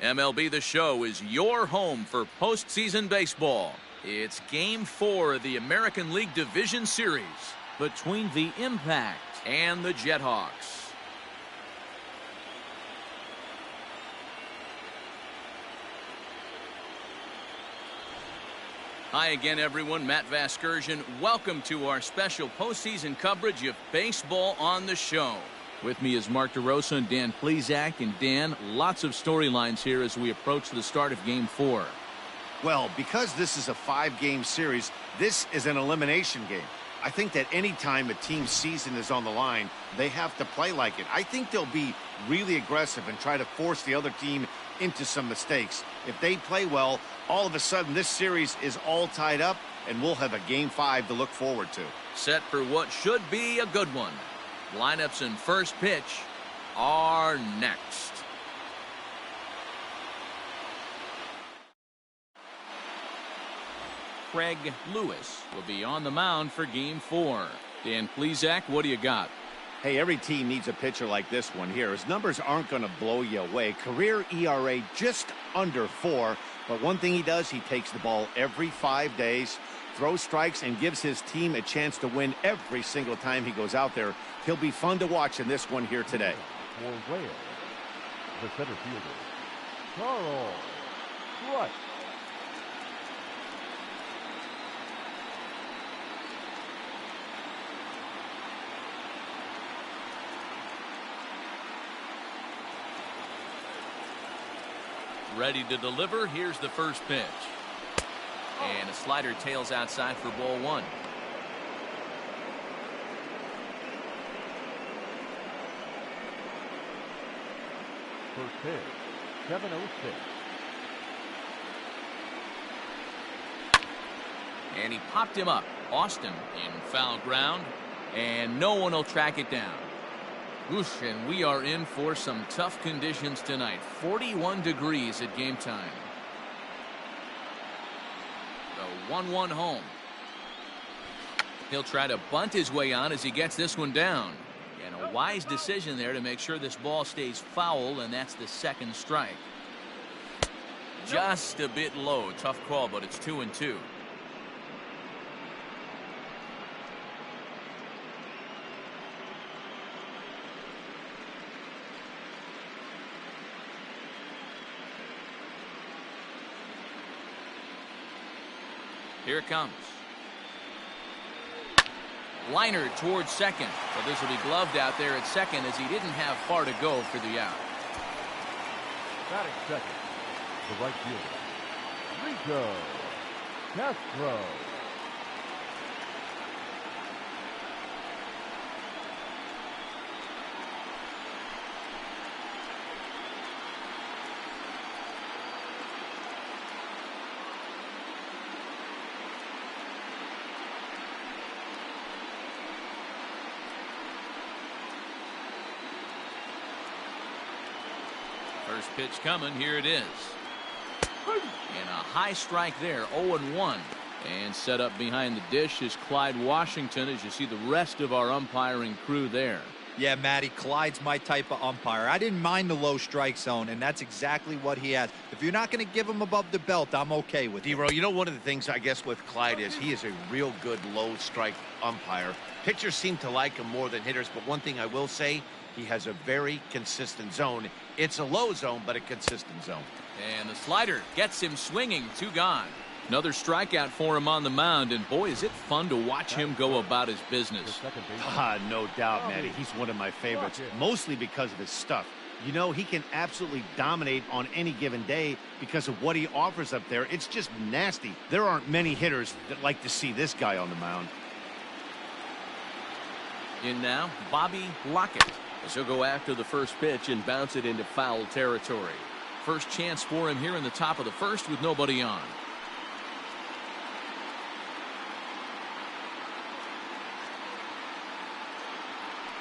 MLB The Show is your home for postseason baseball. It's Game 4 of the American League Division Series between the Impact and the Jethawks. Hi again, everyone. Matt Vasgersian. Welcome to our special postseason coverage of Baseball on the Show. With me is Mark DeRosa and Dan Plesac. And Dan, lots of storylines here as we approach the start of Game 4. Well, because this is a 5-game series, this is an elimination game. I think that any time a team's season is on the line, they have to play like it. I think they'll be really aggressive and try to force the other team into some mistakes. If they play well, all of a sudden this series is all tied up and we'll have a Game 5 to look forward to. Set for what should be a good one. Lineups and first pitch are next. Craig Lewis will be on the mound for Game 4. Dan Plesac, what do you got? Hey, every team needs a pitcher like this one here. His numbers aren't going to blow you away. Career ERA just under 4. But one thing he does, he takes the ball every 5 days, throws strikes, and gives his team a chance to win every single time he goes out there. He'll be fun to watch in this one here today. For Wales, the center fielder, Charles Rush. Ready to deliver. Here's the first pitch. And a slider tails outside for ball 1. First pitch, 7:06. And he popped him up. Austin in foul ground. And no one will track it down. Whoosh, and we are in for some tough conditions tonight. 41 degrees at game time. The 1-1 home. He'll try to bunt his way on as he gets this one down. And a wise decision there to make sure this ball stays foul, and that's the second strike. Just a bit low. Tough call, but it's 2-2. Here it comes. Liner towards second. But this will be gloved out there at second as he didn't have far to go for the out. Batting second, the right fielder, Rico Castro. First pitch coming. Here it is. And a high strike there. 0-1. And set up behind the dish is Clyde Washington, as you see the rest of our umpiring crew there. Yeah, Matty, Clyde's my type of umpire. I didn't mind the low strike zone, and that's exactly what he has. If you're not going to give him above the belt, I'm okay with it. D-Row, you know, one of the things I guess with Clyde is he is a real good low strike umpire. Pitchers seem to like him more than hitters, but one thing I will say, he has a very consistent zone. It's a low zone, but a consistent zone. And the slider gets him swinging. 2 gone. Another strikeout for him on the mound, and boy, is it fun to watch him go about his business. No doubt, Matty. He's one of my favorites, mostly because of his stuff. You know, he can absolutely dominate on any given day because of what he offers up there. It's just nasty. There aren't many hitters that like to see this guy on the mound. In now, Bobby Lockett, as he'll go after the first pitch and bounce it into foul territory. First chance for him here in the top of the first with nobody on.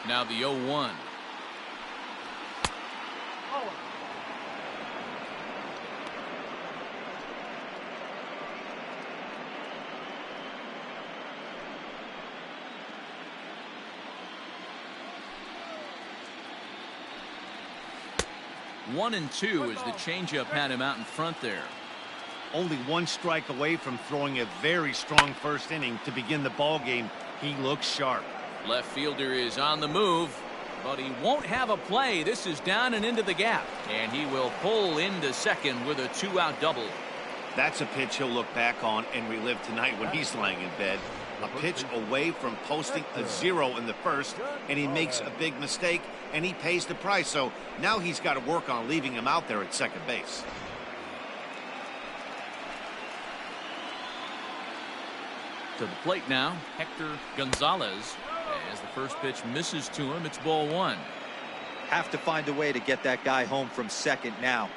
Now the 0-1. 1-2 as the changeup had him out in front there. Only one strike away from throwing a very strong first inning to begin the ball game. He looks sharp. Left fielder is on the move, but he won't have a play. This is down and into the gap, and he will pull into second with a 2-out double. That's a pitch he'll look back on and relive tonight when he's lying in bed. A pitch away from posting a 0 in the first, and he makes a big mistake, and he pays the price. So now he's got to work on leaving him out there at second base. To the plate now, Hector Gonzalez. As the first pitch misses to him, it's ball 1. Have to find a way to get that guy home from second now.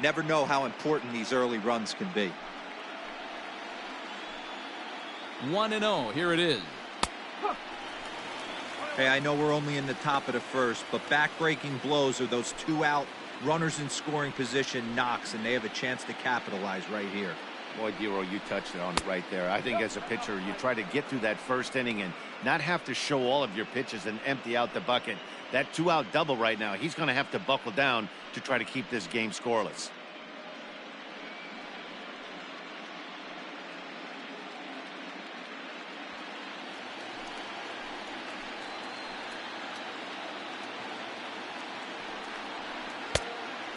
Never know how important these early runs can be. 1-0. Here it is. Hey, I know we're only in the top of the first, but back-breaking blows are those 2-out runners in scoring position knocks, and they have a chance to capitalize right here. Boy, Dero, you touched on it right there. I think as a pitcher, you try to get through that first inning and not have to show all of your pitches and empty out the bucket. That 2-out double right now, he's going to have to buckle down to try to keep this game scoreless.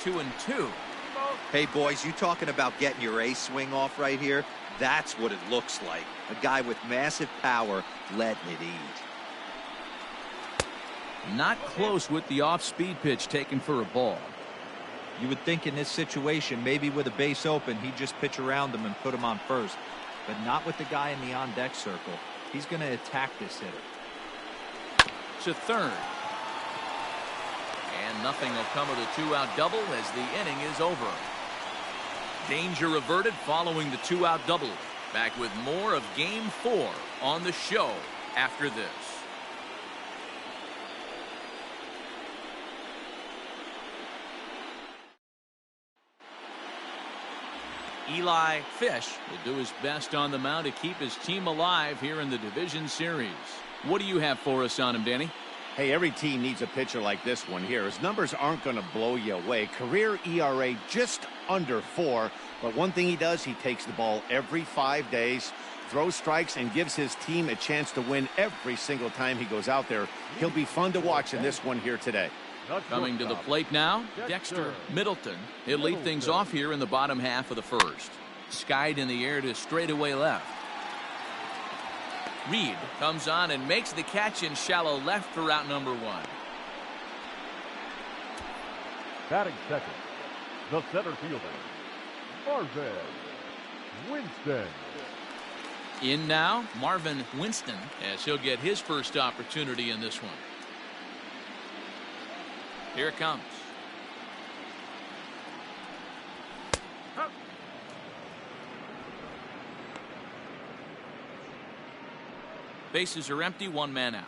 Two and two. Hey, boys, you talking about getting your ace swing off right here? That's what it looks like. A guy with massive power letting it eat. Not close with the off-speed pitch taken for a ball. You would think in this situation, maybe with a base open, he'd just pitch around him and put him on first. But not with the guy in the on-deck circle. He's going to attack this hitter. To third. And nothing will come of the 2-out double as the inning is over. Danger averted following the 2-out double. Back with more of Game 4 on the show after this. Eli Fish will do his best on the mound to keep his team alive here in the division series. What do you have for us on him, Danny? Hey, every team needs a pitcher like this one here. His numbers aren't going to blow you away. Career ERA just under 4. But one thing he does, he takes the ball every 5 days, throws strikes, and gives his team a chance to win every single time he goes out there. He'll be fun to watch in this one here today. Coming to the plate now, Dexter Middleton. He'll lead things off here in the bottom half of the first. Skied in the air to straightaway left. Reed comes on and makes the catch in shallow left for out number 1. Batting second, the center fielder, Marvin Winston. In now, Marvin Winston, as he'll get his first opportunity in this one. Here it comes. Bases are empty, 1 man out.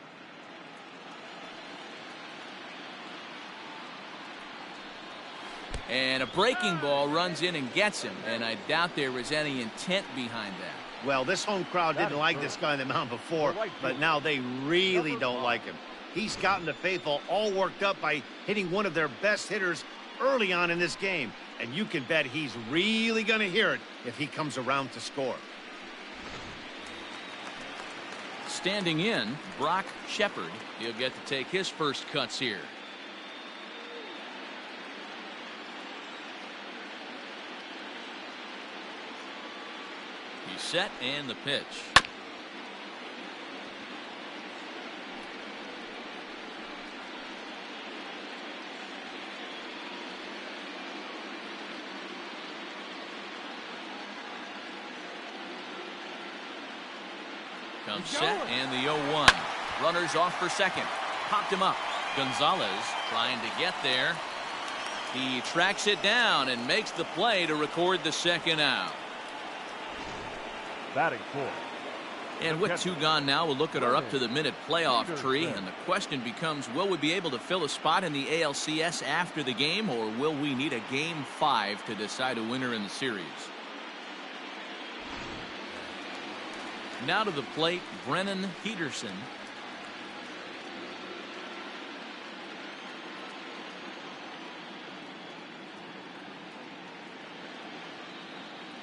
And a breaking ball runs in and gets him, and I doubt there was any intent behind that. Well, this home crowd didn't like this guy on the mound before, but now they really don't like him. He's gotten the faithful all worked up by hitting one of their best hitters early on in this game, and you can bet he's really going to hear it if he comes around to score. Standing in, Brock Shepard. He'll get to take his first cuts here. He's set and the pitch. Comes set and the 0-1. Runners off for second. Popped him up. Gonzalez trying to get there. He tracks it down and makes the play to record the second out. Batting fourth. And with 2 gone now, we'll look at our up-to-the-minute playoff tree. And the question becomes, will we be able to fill a spot in the ALCS after the game, or will we need a Game 5 to decide a winner in the series? Now to the plate, Brennan Peterson.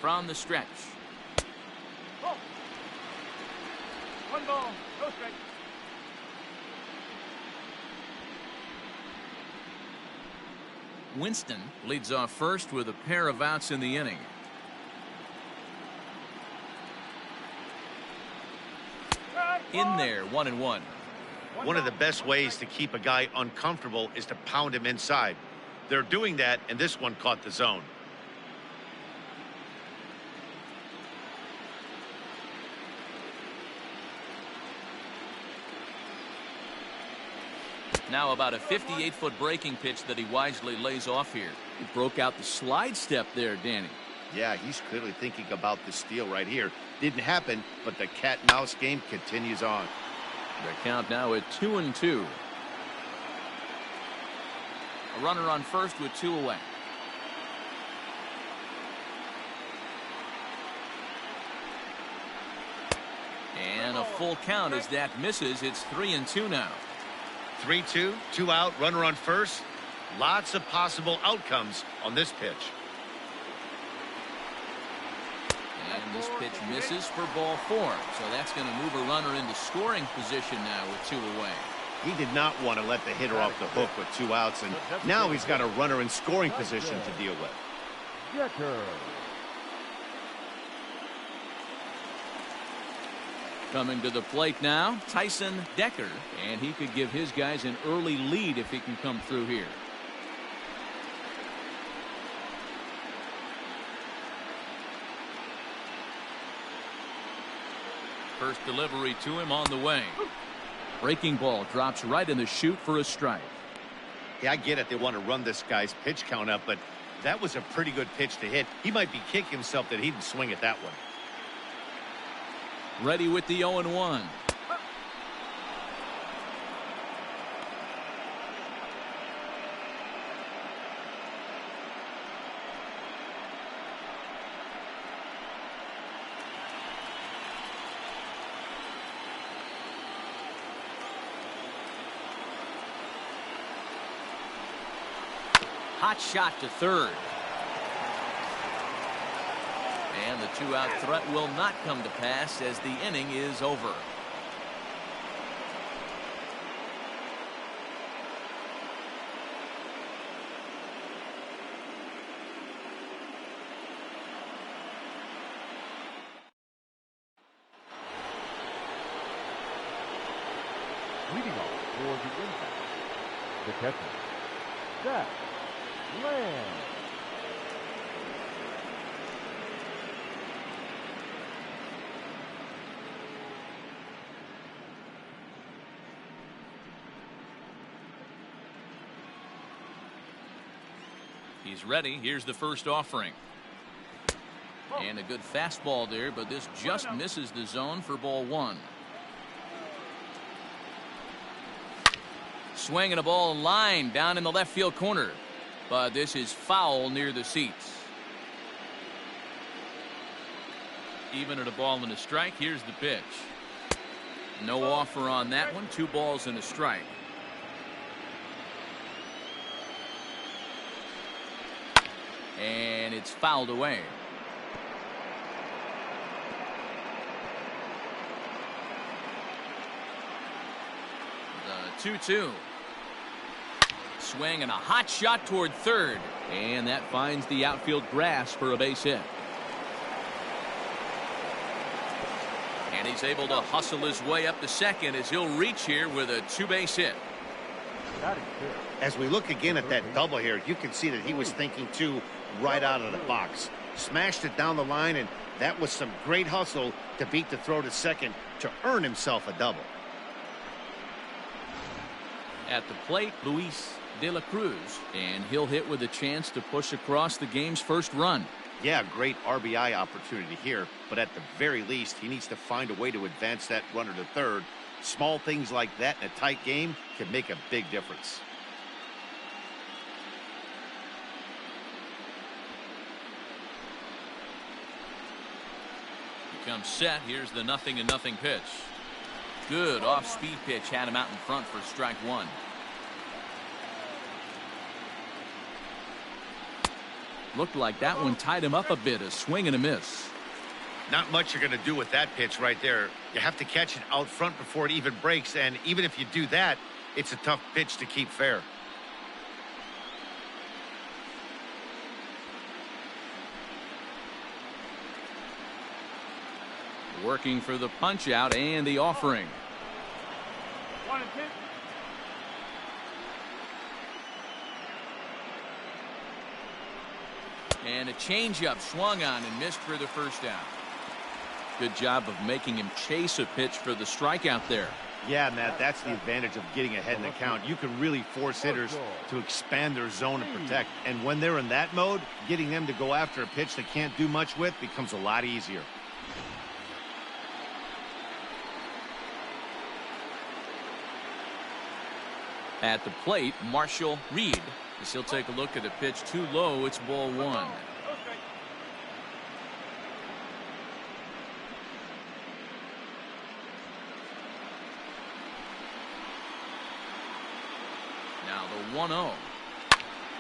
from the stretch. One ball, no strike. Winston leads off first with a pair of outs in the inning. In there, 1-1. One of the best ways to keep a guy uncomfortable is to pound him inside. They're doing that, and this one caught the zone. Now about a 58-foot breaking pitch that he wisely lays off here. He broke out the slide step there, Danny. Yeah, he's clearly thinking about the steal right here. Didn't happen, but the cat-mouse game continues on. The count now at 2-2. A runner on first with 2 away. And a full count as that misses. It's 3-2 now. 3-2, 2 out, runner on first. Lots of possible outcomes on this pitch. And this pitch misses for ball 4. So that's going to move a runner into scoring position now with 2 away. He did not want to let the hitter off the hook with 2 outs, and now he's got a runner in scoring position to deal with. Decker. Coming to the plate now, Tyson Decker, and he could give his guys an early lead if he can come through here. First delivery to him on the way. Breaking ball drops right in the chute for a strike. Yeah, I get it. They want to run this guy's pitch count up, but that was a pretty good pitch to hit. He might be kicking himself that he didn't swing at that one. Ready with the 0-1. Hot shot to third. And the 2-out threat will not come to pass as the inning is over. Leading off for the impact, the catcher, Zach Lamb. He's ready. Here's the first offering. And a good fastball there, but this just misses the zone for ball 1. Swinging a ball line down in the left field corner. But this is foul near the seats. Even at a ball and a strike, here's the pitch. No offer on that one. 2 balls and a strike. And it's fouled away. The 2-2. Swing and a hot shot toward third. And that finds the outfield grass for a base hit. And he's able to hustle his way up to second as he'll reach here with a 2-base hit. As we look again at that double here, you can see that he was thinking too right out of the box. Smashed it down the line, and that was some great hustle to beat the throw to second to earn himself a double. At the plate, Luis De La Cruz, and he'll hit with a chance to push across the game's first run. Yeah, great RBI opportunity here, but at the very least, he needs to find a way to advance that runner to third. Small things like that in a tight game can make a big difference. He comes set. Here's the 0-0 pitch. Good off-speed pitch had him out in front for strike 1. Looked like that one tied him up a bit. A swing and a miss. Not much you're going to do with that pitch right there. You have to catch it out front before it even breaks, and even if you do that, it's a tough pitch to keep fair. Working for the punch out and the offering. 1-2. And a changeup swung on and missed for the first out. Good job of making him chase a pitch for the strikeout there. Yeah, Matt, that's the advantage of getting ahead in the count. You can really force hitters to expand their zone and protect. And when they're in that mode, getting them to go after a pitch they can't do much with becomes a lot easier. At the plate, Marshall Reed. As he'll take a look at a pitch too low. It's ball one. Now the 1-0.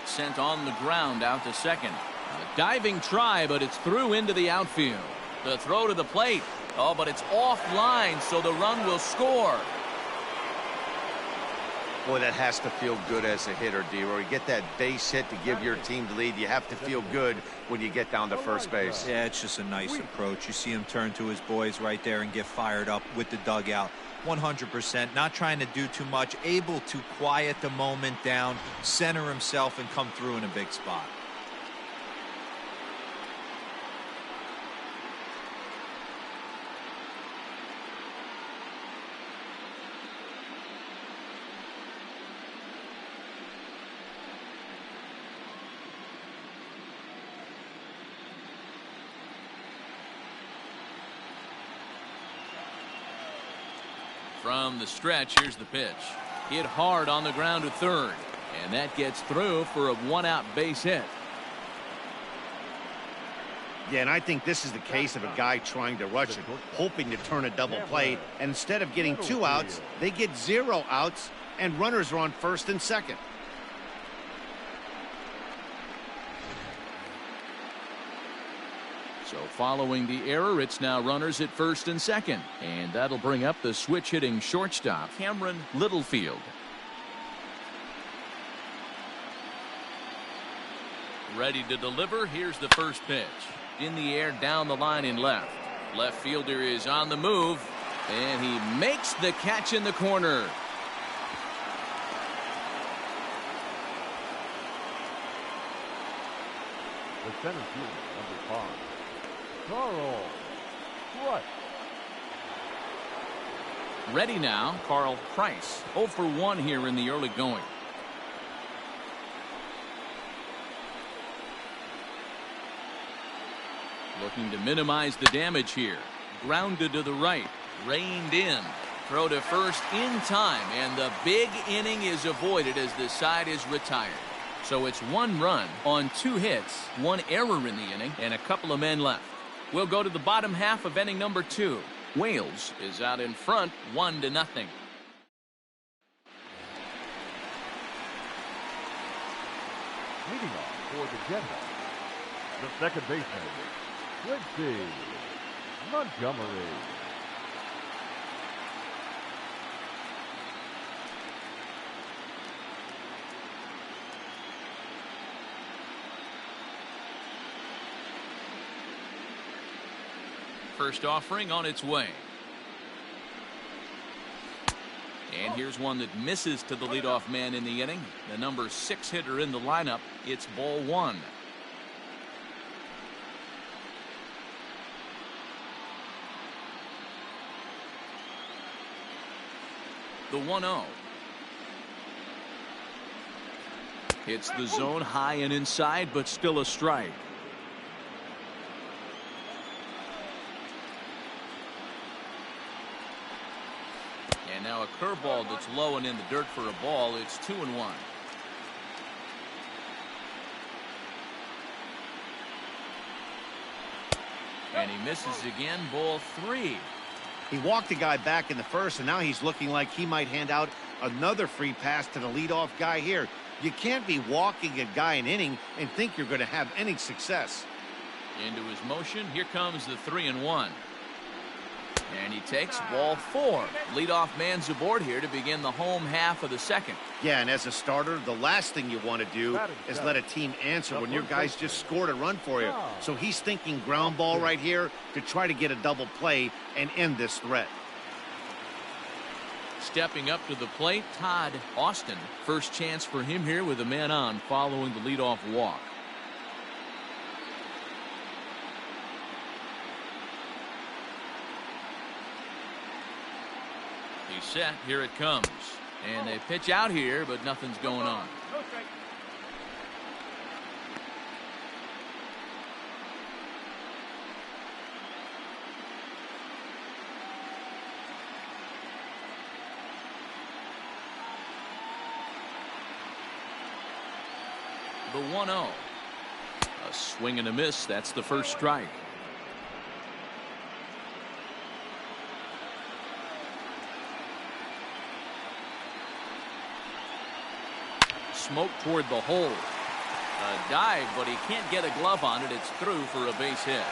Sent on the ground out to second. A diving try, but it's through into the outfield. The throw to the plate. Oh, but it's offline, so the run will score. Boy, that has to feel good as a hitter, D-Roy. You get that base hit to give your team the lead. You have to feel good when you get down to first base. Yeah, it's just a nice approach. You see him turn to his boys right there and get fired up with the dugout. 100%, not trying to do too much, able to quiet the moment down, center himself, and come through in a big spot. From the stretch, here's the pitch. Hit hard on the ground to third. And that gets through for a one-out base hit. Yeah, and I think this is the case of a guy trying to rush it, hoping to turn a double play. And instead of getting 2 outs, they get 0 outs, and runners are on first and second. So following the error, it's now runners at first and second. And that'll bring up the switch-hitting shortstop, Cameron Littlefield. Ready to deliver. Here's the first pitch. In the air, down the line in left. Left fielder is on the move. And he makes the catch in the corner. The center fielder, number 5. Carl Price. Ready now, Carl Price. 0 for 1 here in the early going. Looking to minimize the damage here. Grounded to the right. Reined in. Throw to first in time. And the big inning is avoided as the side is retired. So it's 1 run on 2 hits, 1 error in the inning, and a couple of men left. We'll go to the bottom half of inning number 2. Wales is out in front, 1-0. Leading off for the Jethawks, the second baseman, Quincy Montgomery. First offering on its way. And here's one that misses to the leadoff man in the inning. The number 6 hitter in the lineup. It's ball 1. The 1-0. Hits the zone high and inside, but still a strike. And now a curveball that's low and in the dirt for a ball. It's 2-1. And he misses again. Ball 3. He walked the guy back in the first, and now he's looking like he might hand out another free pass to the leadoff guy here. You can't be walking a guy an inning and think you're going to have any success. Into his motion. Here comes the 3-1. And he takes ball 4. Leadoff man's aboard here to begin the home half of the second. Yeah, and as a starter, the last thing you want to do is let a team answer when your guys just scored a run for you. So he's thinking ground ball right here to try to get a double play and end this threat. Stepping up to the plate, Todd Austin. First chance for him here with a man on following the leadoff walk. He's set. Here it comes. And they pitch out here, but nothing's going on. The 1-0. A swing and a miss. That's the first strike. Smoke toward the hole. A dive, but he can't get a glove on it. It's through for a base hit.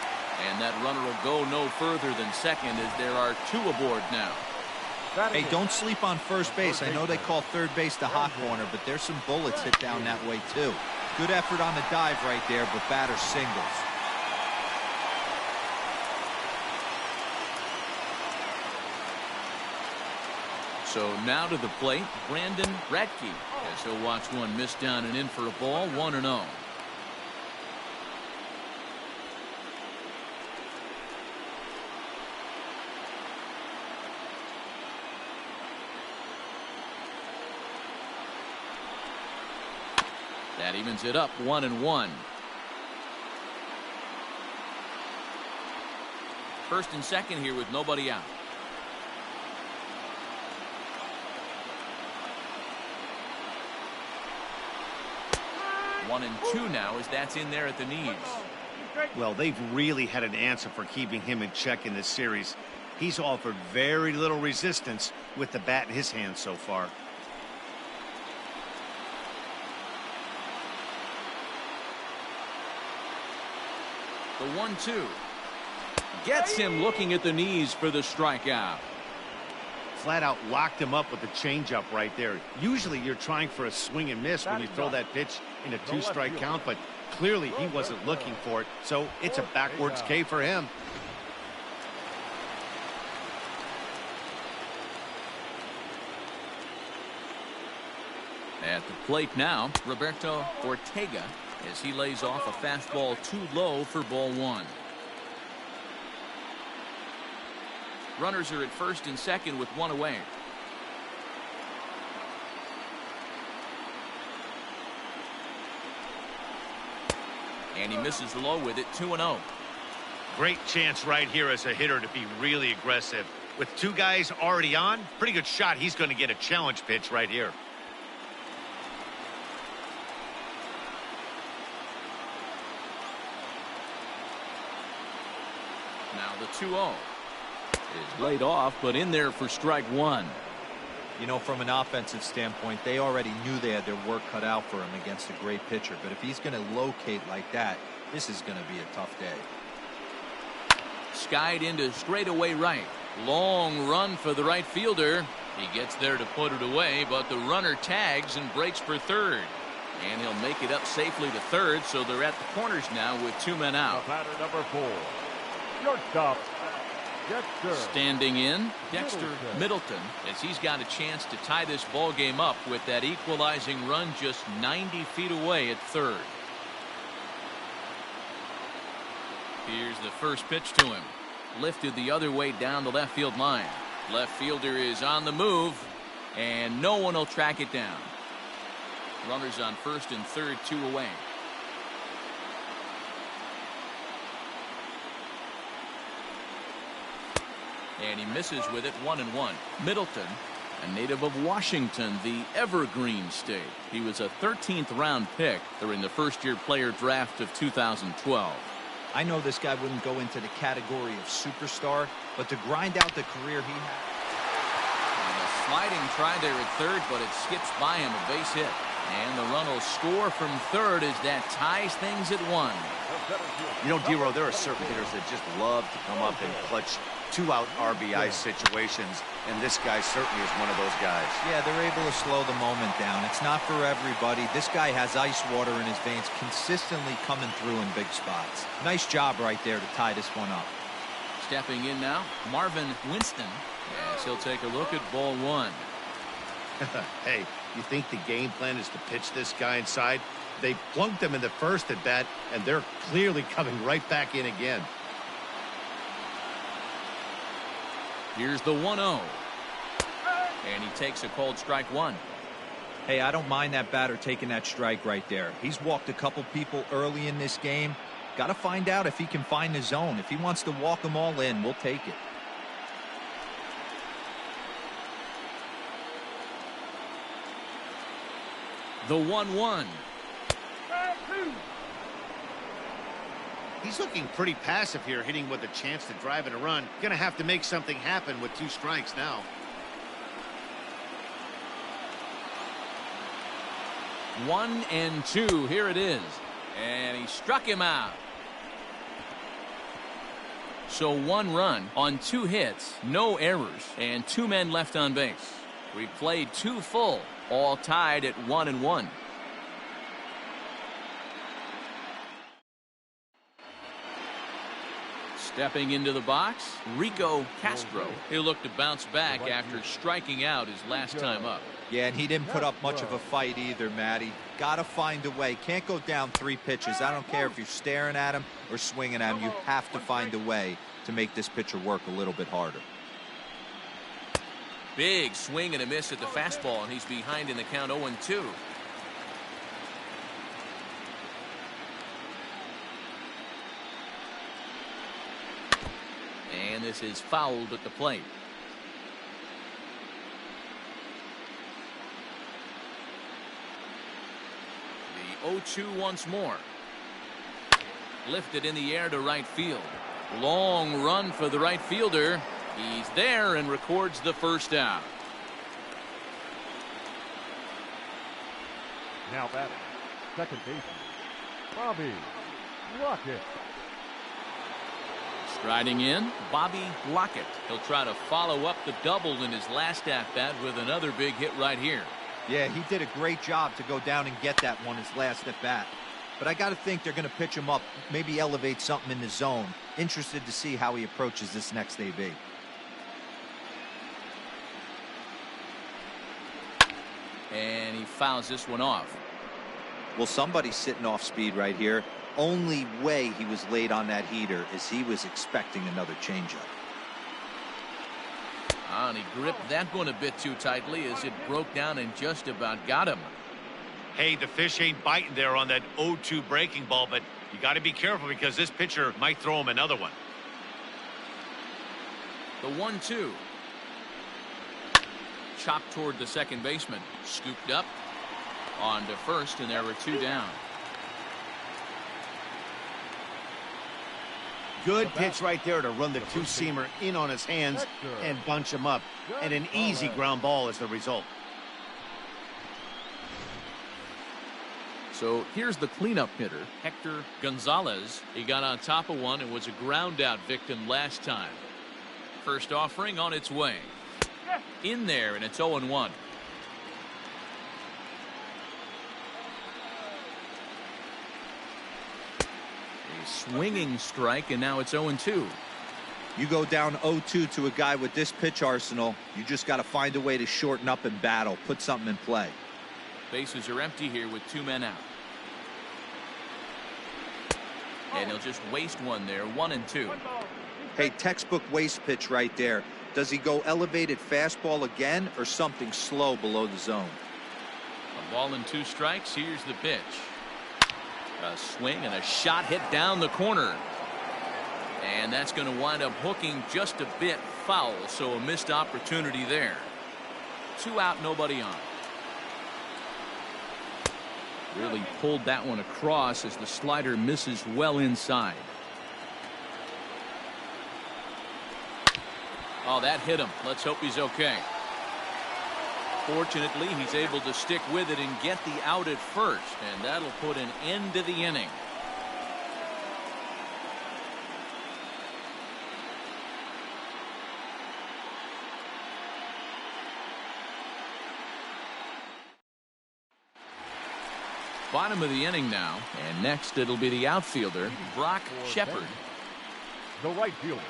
And that runner will go no further than second as there are 2 aboard now. Hey, don't sleep on first base. I know they call third base the hot corner, but there's some bullets hit down that way too. Good effort on the dive right there, but batter singles. So now to the plate, Brandon Radke, as he'll watch one miss down and in for a ball. 1-0. That evens it up. 1-1. First and second here with nobody out. One and 2 now as that's in there at the knees. Well, they've really had an answer for keeping him in check in this series. He's offered very little resistance with the bat in his hand so far. The 1-2 gets him looking at the knees for the strikeout. Flat out locked him up with the changeup right there. Usually you're trying for a swing and miss when you throw that pitch in a 2-strike count, but clearly he wasn't looking for it, so it's a backwards K for him. At the plate now, Roberto Ortega, as he lays off a fastball too low for ball 1. Runners are at first and second with 1 away. And he misses low with it. 2-0. Great chance right here as a hitter to be really aggressive. With 2 guys already on, pretty good shot. He's going to get a challenge pitch right here. Now the 2-0 is laid off, but in there for strike 1. You know, from an offensive standpoint, they already knew they had their work cut out for him against a great pitcher. But if he's going to locate like that, this is going to be a tough day. Skied into straightaway right. Long run for the right fielder. He gets there to put it away, but the runner tags and breaks for third. And he'll make it up safely to third, so they're at the corners now with 2 men out. Batter number 4, shortstop, Dexter. Standing in, Dexter Middleton, as he's got a chance to tie this ball game up with that equalizing run just 90 feet away at third. Here's the first pitch to him. Lifted the other way down the left field line. Left fielder is on the move, and no one will track it down. Runners on first and third, 2 away. And he misses with it. 1-1. Middleton, a native of Washington, the Evergreen State. He was a 13th round pick during the first-year player draft of 2012. I know this guy wouldn't go into the category of superstar, but to grind out the career he had. And a sliding try there at third, but it skips by him, a base hit. And the run will score from third as that ties things at 1. You know, D-Row, there are certain hitters that just love to come up and clutch two-out RBI situations, and this guy certainly is one of those guys. Yeah, they're able to slow the moment down. It's not for everybody. This guy has ice water in his veins, consistently coming through in big spots. Nice job right there to tie this one up. Stepping in now, Marvin Winston, as he'll take a look at ball 1. Hey, you think the game plan is to pitch this guy inside? They plunked him in the first at bat, and they're clearly coming right back in again. Here's the 1-0. And he takes a cold strike 1. Hey, I don't mind that batter taking that strike right there. He's walked a couple people early in this game. Got to find out if he can find the zone. If he wants to walk them all in, we'll take it. The 1-1. He's looking pretty passive here, hitting with a chance to drive and a run. Gonna have to make something happen with 2 strikes now. 1-2. Here it is. And he struck him out. So 1 run on 2 hits, no errors, and 2 men left on base. We played 2 full, all tied at 1-1. Stepping into the box, Rico Castro. He'll look to bounce back after striking out his last time up. Yeah, and he didn't put up much of a fight either, Matty. Got to find a way. Can't go down 3 pitches. I don't care if you're staring at him or swinging at him. You have to find a way to make this pitcher work a little bit harder. Big swing and a miss at the fastball, and he's behind in the count 0-2. And this is fouled at the plate. The 0-2 once more. Lifted in the air to right field. Long run for the right fielder. He's there and records the first out. Now batting, second baseman, Bobby Lockett. Striding in, Bobby Lockett. He'll try to follow up the double in his last at-bat with another big hit right here. Yeah, he did a great job to go down and get that one his last at-bat. But I got to think they're going to pitch him up, maybe elevate something in the zone. Interested to see how he approaches this next AB. And he fouls this one off. Well, somebody's sitting off speed right here. Only way he was late on that heater is he was expecting another changeup. And he gripped that one a bit too tightly as it broke down and just about got him. Hey, the fish ain't biting there on that 0-2 breaking ball, but you got to be careful because this pitcher might throw him another one. The 1-2. Chopped toward the second baseman. Scooped up on to first, and there were 2 down. Good pitch right there to run the 2-seamer in on his hands and bunch him up. And an easy ground ball is the result. So here's the cleanup hitter, Hector Gonzalez. He got on top of one and was a ground out victim last time. First offering on its way. In there, and it's 0-1. A swinging strike, and now it's 0-2. You go down 0-2 to a guy with this pitch arsenal, you just got to find a way to shorten up and battle, put something in play. Bases are empty here with 2 men out. And he'll just waste one there, 1-2. Hey, textbook waste pitch right there. Does he go elevated fastball again or something slow below the zone? A ball and 2 strikes. Here's the pitch. A swing and a shot hit down the corner. And that's going to wind up hooking just a bit foul, so a missed opportunity there. 2 out, nobody on. Really pulled that one across as the slider misses well inside. Oh, that hit him. Let's hope he's okay. Fortunately, he's able to stick with it and get the out at first, and that'll put an end to the inning. Bottom of the inning now, and next it'll be the outfielder, Brock Shepard. The right fielder,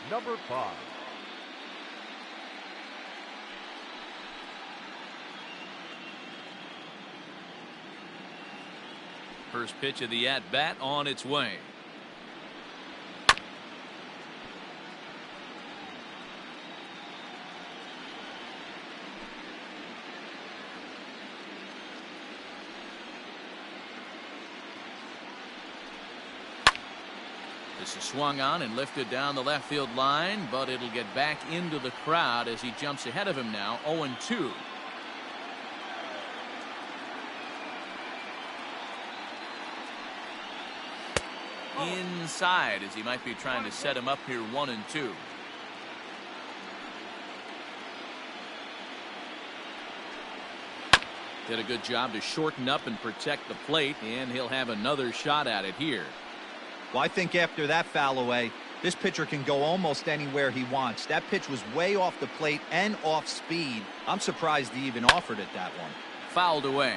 number 5. First pitch of the at-bat on its way. This is swung on and lifted down the left field line, but it'll get back into the crowd as he jumps ahead of him now, 0-2. Inside as he might be trying to set him up here, 1-2. Did a good job to shorten up and protect the plate, and he'll have another shot at it here. Well, I think after that foul away, this pitcher can go almost anywhere he wants. That pitch was way off the plate and off speed. I'm surprised he even offered it that one. Fouled away.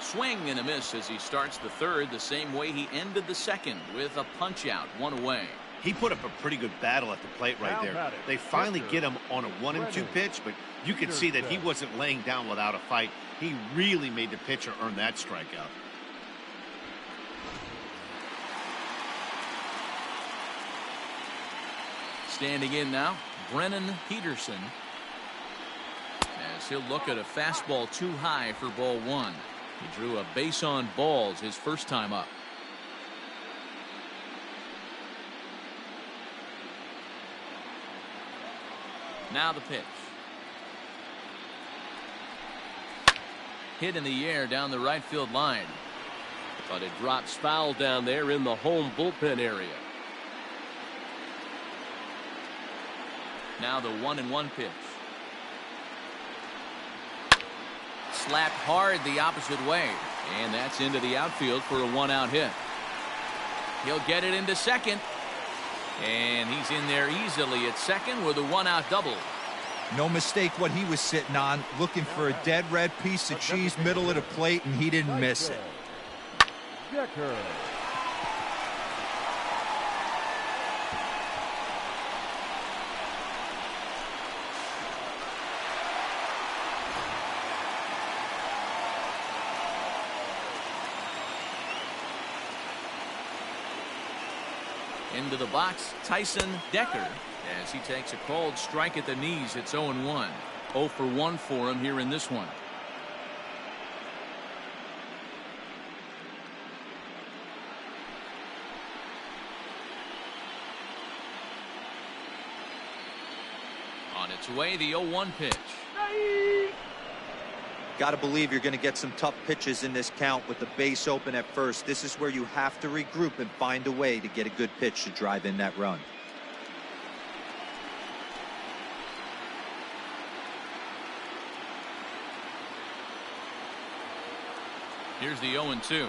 Swing and a miss as he starts the third the same way he ended the second, with a punch out, 1 away. He put up a pretty good battle at the plate right there. They finally get him on a 1-2 pitch, but you could see that he wasn't laying down without a fight. He really made the pitcher earn that strikeout. Standing in now, Brennan Peterson, as he'll look at a fastball too high for ball 1. He drew a base on balls his first time up. Now the pitch. Hit in the air down the right field line, but it drops foul down there in the home bullpen area. Now the 1-1 pitch. Slapped hard the opposite way, and that's into the outfield for a 1-out hit. He'll get it into second, and he's in there easily at second with a 1-out double. No mistake what he was sitting on, looking for a dead red piece of cheese middle of the plate, and he didn't miss it. Decker. Into the box, Tyson Decker, as he takes a called strike at the knees. It's 0-1. 0 for 1 for him here in this one. On its way, the 0-1 pitch. Got to believe you're going to get some tough pitches in this count with the base open at first. This is where you have to regroup and find a way to get a good pitch to drive in that run. Here's the 0-2.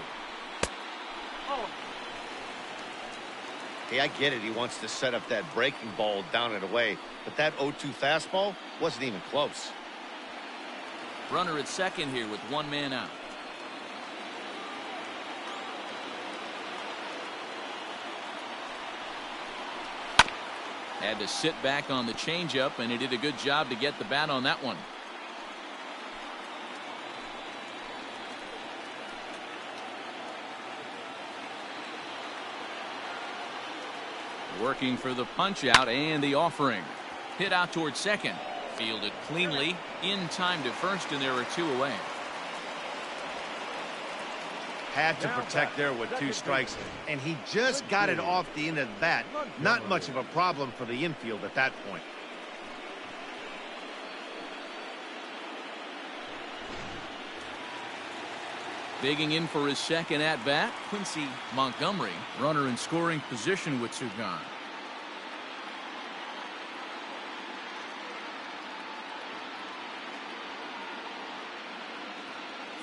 Hey, I get it. He wants to set up that breaking ball down and away, but that 0-2 fastball wasn't even close. Runner at second here with 1 man out. Had to sit back on the changeup, and he did a good job to get the bat on that one. Working for the punch out and the offering. Hit out towards second. Fielded cleanly in time to first, and there are 2 away. Had to protect there with 2 strikes, and he just got it off the end of the bat. Not much of a problem for the infield at that point. Digging in for his second at-bat, Quincy Montgomery, runner in scoring position with 2 gone.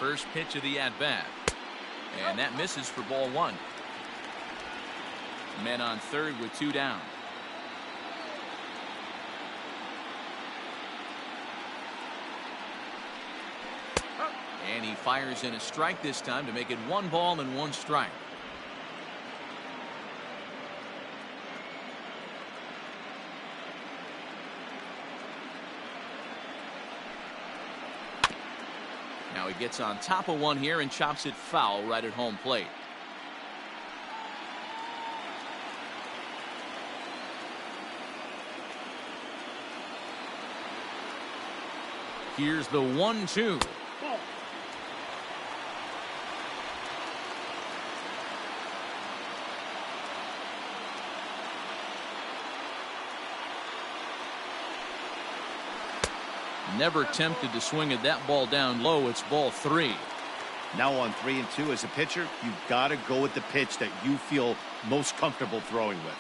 First pitch of the at-bat, and that misses for ball 1. Men on third with 2 down. And he fires in a strike this time to make it 1 ball and 1 strike. Now he gets on top of one here and chops it foul right at home plate. Here's the 1-2. Never tempted to swing at that ball down low. It's ball 3. Now on 3-2 as a pitcher, you've got to go with the pitch that you feel most comfortable throwing with.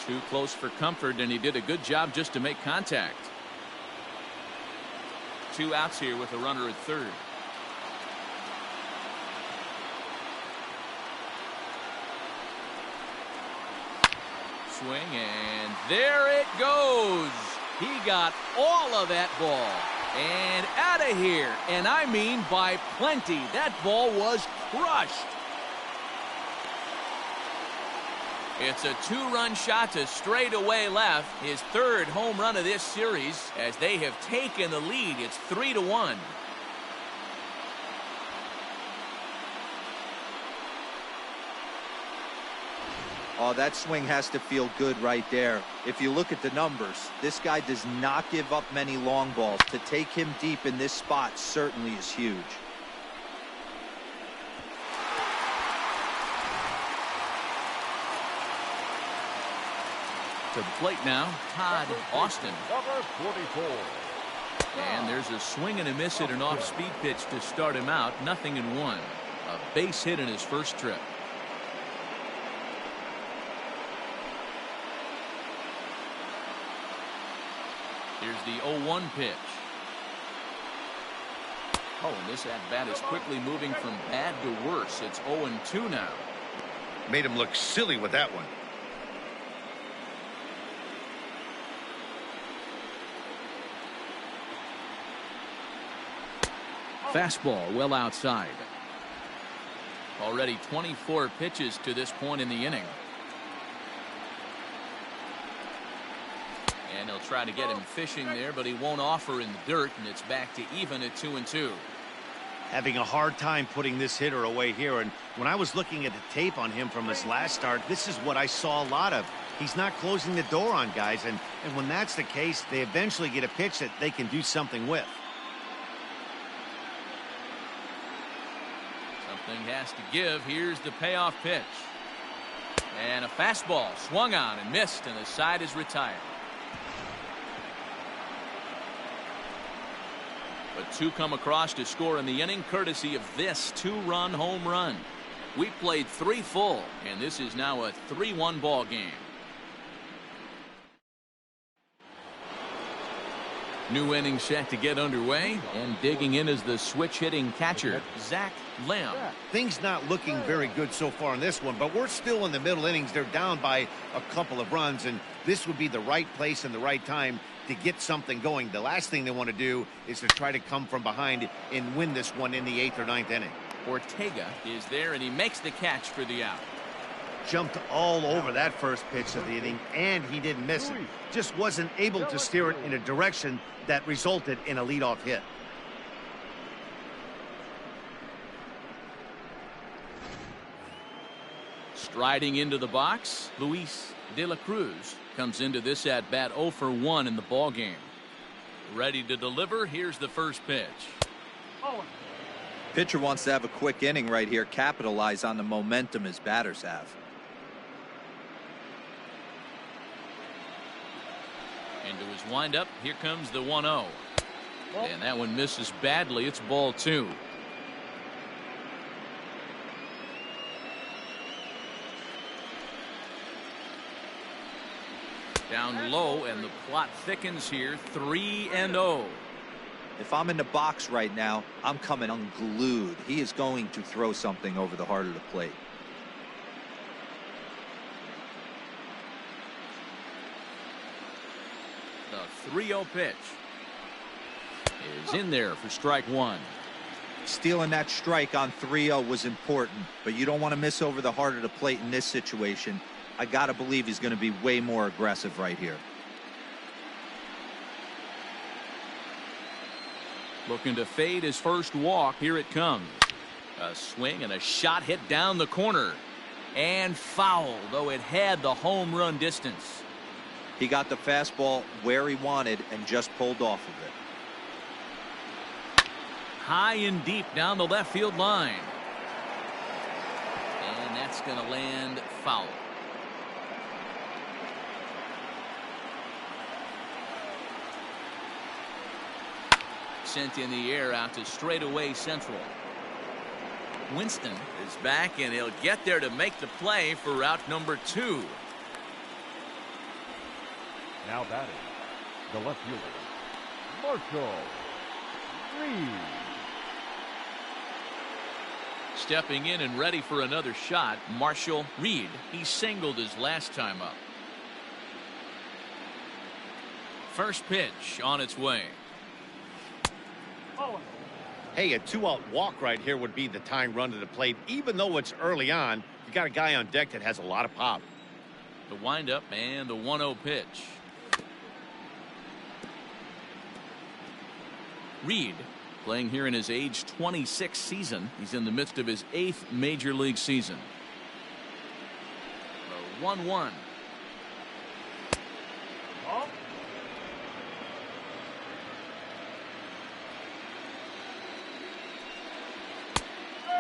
Too close for comfort, and he did a good job just to make contact. 2 outs here with a runner at third. Swing, and there it goes. He got all of that ball and out of here, and I mean by plenty. That ball was crushed. It's a 2-run shot to straightaway left. His 3rd home run of this series as they have taken the lead. It's 3-1. Oh, that swing has to feel good right there. If you look at the numbers, this guy does not give up many long balls. To take him deep in this spot certainly is huge. To the plate now, Todd Austin. Number 44. And there's a swing and a miss at an off-speed pitch to start him out. 0-1. A base hit in his first trip. Here's the 0-1 pitch. Oh, and this at-bat is quickly moving from bad to worse. It's 0-2 now. Made him look silly with that one. Fastball well outside. Already 24 pitches to this point in the inning. And he'll try to get him fishing there, but he won't offer in the dirt, and it's back to even at 2-2. Having a hard time putting this hitter away here, and when I was looking at the tape on him from his last start, this is what I saw a lot of. He's not closing the door on guys, and when that's the case, they eventually get a pitch that they can do something with. Something has to give. Here's the payoff pitch. And a fastball swung on and missed, and the side is retired. But 2 come across to score in the inning, courtesy of this 2-run home run. We played 3 full, and this is now a 3-1 ball game. New inning set to get underway, and digging in is the switch-hitting catcher, Zach Lamb. Things not looking very good so far in this one, but we're still in the middle innings. They're down by a couple of runs, and this would be the right place and the right time to get something going. The last thing they want to do is to try to come from behind and win this one in the 8th or 9th inning. Ortega is there, and he makes the catch for the out. Jumped all over that first pitch of the inning, and he didn't miss it. Just wasn't able to steer it in a direction that resulted in a leadoff hit. Striding into the box, Luis De La Cruz comes into this at-bat 0 for 1 in the ballgame. Ready to deliver. Here's the first pitch. Pitcher wants to have a quick inning right here, capitalize on the momentum his batters have. Into his windup. Here comes the 1-0. And that one misses badly. It's ball 2. Down low, and the plot thickens here. 3-0. If I'm in the box right now, I'm coming unglued. He is going to throw something over the heart of the plate. The 3-0 pitch is in there for strike 1. Stealing that strike on 3-0 was important, but you don't want to miss over the heart of the plate in this situation. I got to believe he's going to be way more aggressive right here. Looking to fade his first walk. Here it comes. A swing and a shot hit down the corner. And foul, though it had the home run distance. He got the fastball where he wanted and just pulled off of it. High and deep down the left field line. And that's going to land foul. Sent in the air out to straightaway central. Winston is back, and he'll get there to make the play for route number 2. Now batting, the left fielder, Marshall Reed. Stepping in and ready for another shot, Marshall Reed. He singled his last time up. First pitch on its way. Hey, a 2-out walk right here would be the tying run to the plate. Even though it's early on, you got a guy on deck that has a lot of pop. The windup and the 1-0 pitch. Reed playing here in his age 26 season. He's in the midst of his 8th major league season. The 1-1.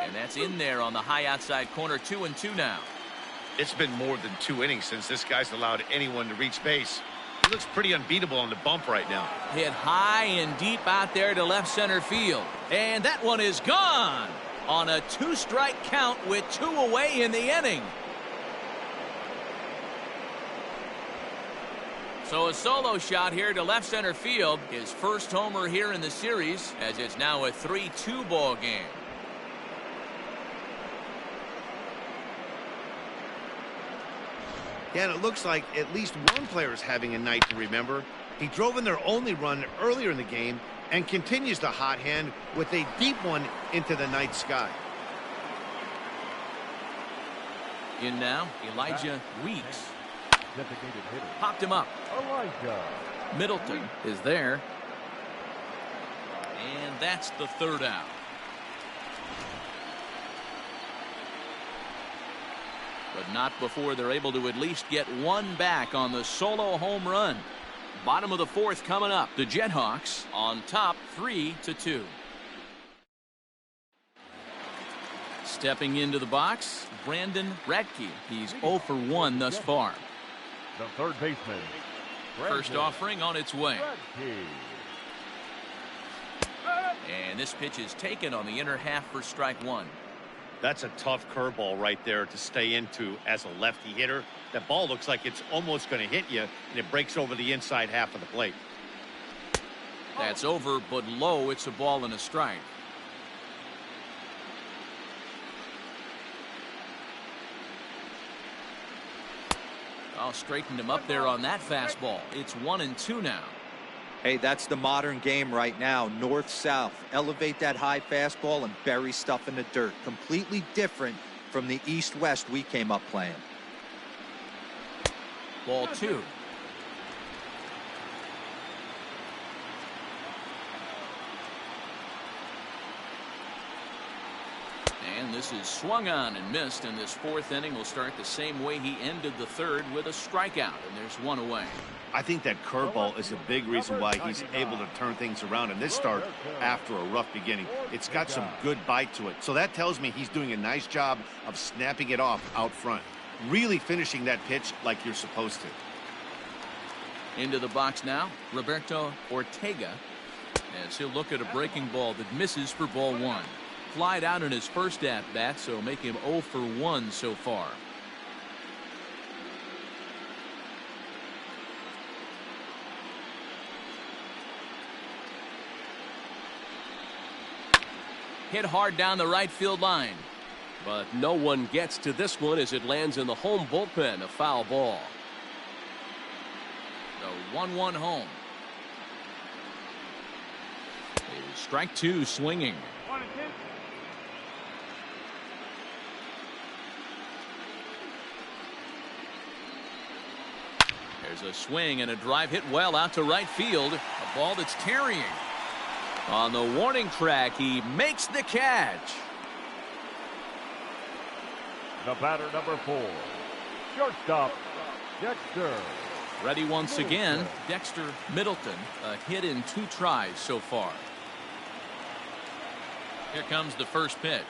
And that's in there on the high outside corner. 2-2 now. It's been more than 2 innings since this guy's allowed anyone to reach base. He looks pretty unbeatable on the bump right now. Hit high and deep out there to left center field. And that one is gone on a 2-strike count with 2 away in the inning. So a solo shot here to left center field. His first homer here in the series, as it's now a 3-2 ball game. Yeah, and it looks like at least one player is having a night to remember. He drove in their only run earlier in the game and continues the hot hand with a deep one into the night sky. In now, Elijah Weeks. Designated hitter, Popped him up. Elijah Middleton is there. And that's the 3rd out. But not before they're able to at least get one back on the solo home run. Bottom of the 4th coming up. The Jethawks on top 3-2. Stepping into the box, Brandon Radke. He's 0 for 1 thus far. the third baseman. First offering on its way. Radke. And this pitch is taken on the inner half for strike 1. That's a tough curveball right there to stay into as a lefty hitter. That ball looks like it's almost going to hit you, and it breaks over the inside half of the plate. That's over, but low. It's a ball and a strike. Oh, straightened him up there on that fastball. It's 1-2 now. Hey, that's the modern game right now. North-south. Elevate that high fastball and bury stuff in the dirt. Completely different from the east-west we came up playing. Ball 2. And this is swung on and missed, and this fourth inning will start the same way he ended the third, with a strikeout, and there's one away. I think that curveball is a big reason why he's able to turn things around in this start after a rough beginning. It's got some good bite to it, so that tells me he's doing a nice job of snapping it off out front, really finishing that pitch like you're supposed to. Into the box now, Roberto Ortega, as he'll look at a breaking ball that misses for ball one. Flied out in his first at-bat, so make him 0 for 1 so far. Hit hard down the right field line. But no one gets to this one as it lands in the home bullpen, a foul ball. The 1-1 home. Strike two swinging. There's a swing and a drive hit well out to right field. A ball that's carrying. On the warning track, he makes the catch. The batter, number 4, shortstop, Dexter. Ready once again, Dexter Middleton. A hit in 2 tries so far. Here comes the first pitch.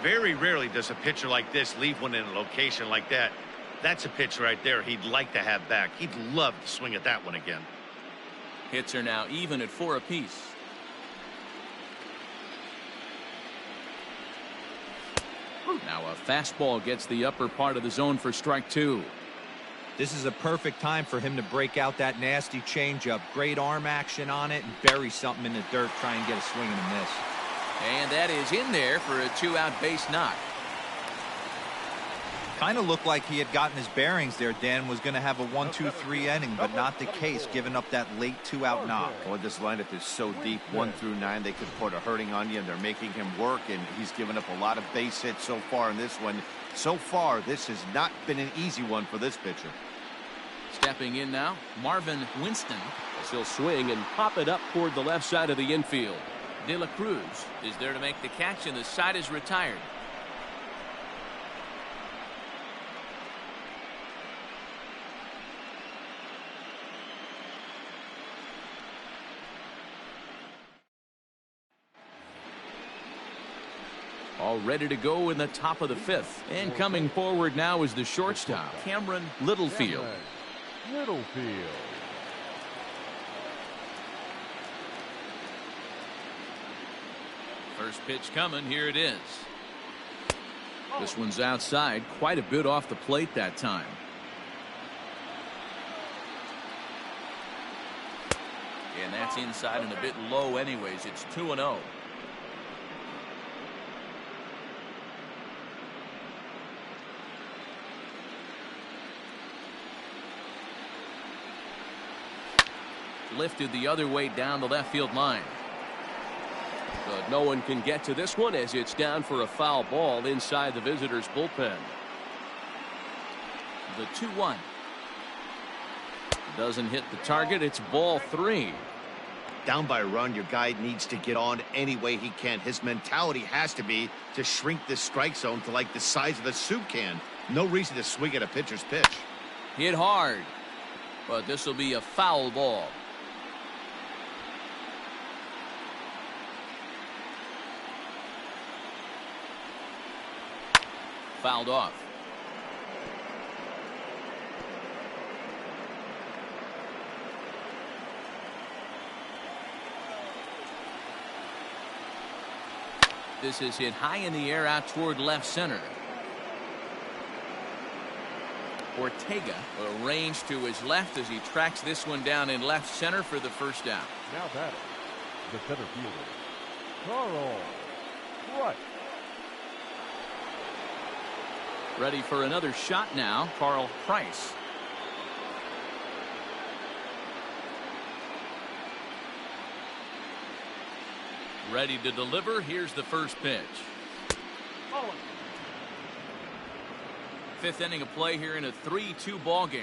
Very rarely does a pitcher like this leave one in a location like that. That's a pitch right there he'd like to have back. He'd love to swing at that one again. Hits are now even at 4 apiece. Now a fastball gets the upper part of the zone for strike 2. This is a perfect time for him to break out that nasty changeup. Great arm action on it and bury something in the dirt. Try and get a swing and a miss. And that is in there for a 2-out base knock. Kind of looked like he had gotten his bearings there. Dan was going to have a 1-2-3 inning, but not the case, giving up that late 2-out knock. Boy, this lineup is so deep, 1 through 9. They could put a hurting on you, and they're making him work, and he's given up a lot of base hits so far in this one. So far, this has not been an easy one for this pitcher. Stepping in now, Marvin Winston. As he'll swing and pop it up toward the left side of the infield. De La Cruz is there to make the catch, and the side is retired. All ready to go in the top of the 5th. And coming forward now is the shortstop, Cameron Littlefield. First pitch coming. Here it is. This one's outside, quite a bit off the plate that time. And that's inside and a bit low anyways. It's 2-0. Lifted the other way down the left field line. But no one can get to this one as it's down for a foul ball inside the visitors' bullpen. The 2-1. Doesn't hit the target. It's ball 3. Down by a run, your guy needs to get on any way he can. His mentality has to be to shrink this strike zone to like the size of a soup can. No reason to swing at a pitcher's pitch. Hit hard, but this will be a foul ball. Fouled off. This is hit high in the air out toward left center. Ortega arranged to his left as he tracks this one down in left center for the first down. Now batting, the center fielder, Carl Price. Ready for another shot now, Carl Price. Ready to deliver. Here's the first pitch. 5th inning of play here in a 3-2 ball game.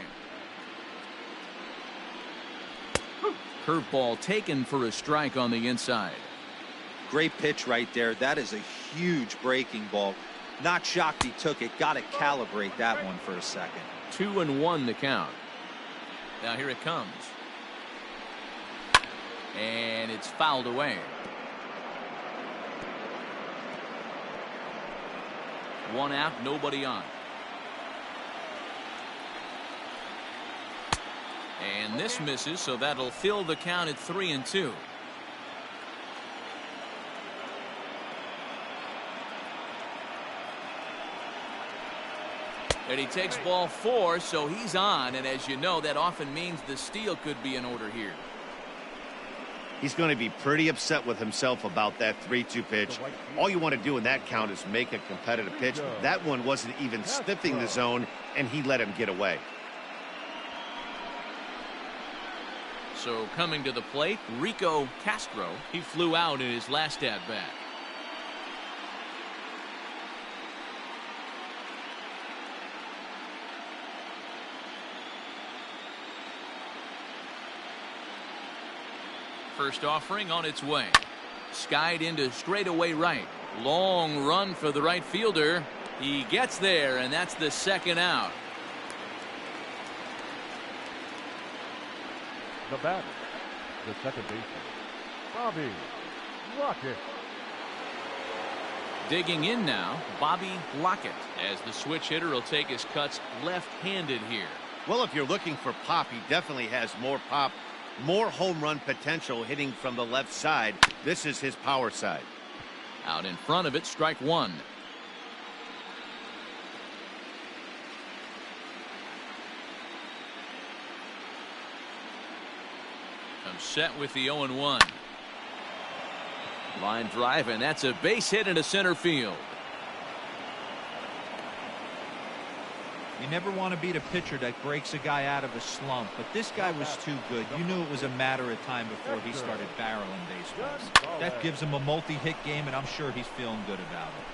Curveball taken for a strike on the inside. Great pitch right there. That is a huge breaking ball. Not shocked he took it. Got to calibrate that one for a second. 2-1 the count. Now here it comes. And it's fouled away. 1 out, nobody on. And this misses, so that'll fill the count at 3-2. And he takes ball 4, so he's on. And as you know, that often means the steal could be in order here. He's going to be pretty upset with himself about that 3-2 pitch. All you want to do in that count is make a competitive pitch. That one wasn't even sniffing the zone, and he let him get away. So coming to the plate, Rico Castro. He flew out in his last at-bat. First offering on its way. Skied into straightaway right. Long run for the right fielder. He gets there, and that's the second out. The batter, the second baseman, Bobby Lockett. Digging in now, Bobby Lockett, as the switch hitter will take his cuts left-handed here. Well, if you're looking for pop, he definitely has more pop, more home run potential hitting from the left side. This is his power side. Out in front of it, strike 1. Comes set with the 0-1. Line drive, and that's a base hit into center field. You never want to beat a pitcher that breaks a guy out of a slump, but this guy was too good. You knew it was a matter of time before he started barreling baseballs. That gives him a multi-hit game, and I'm sure he's feeling good about it.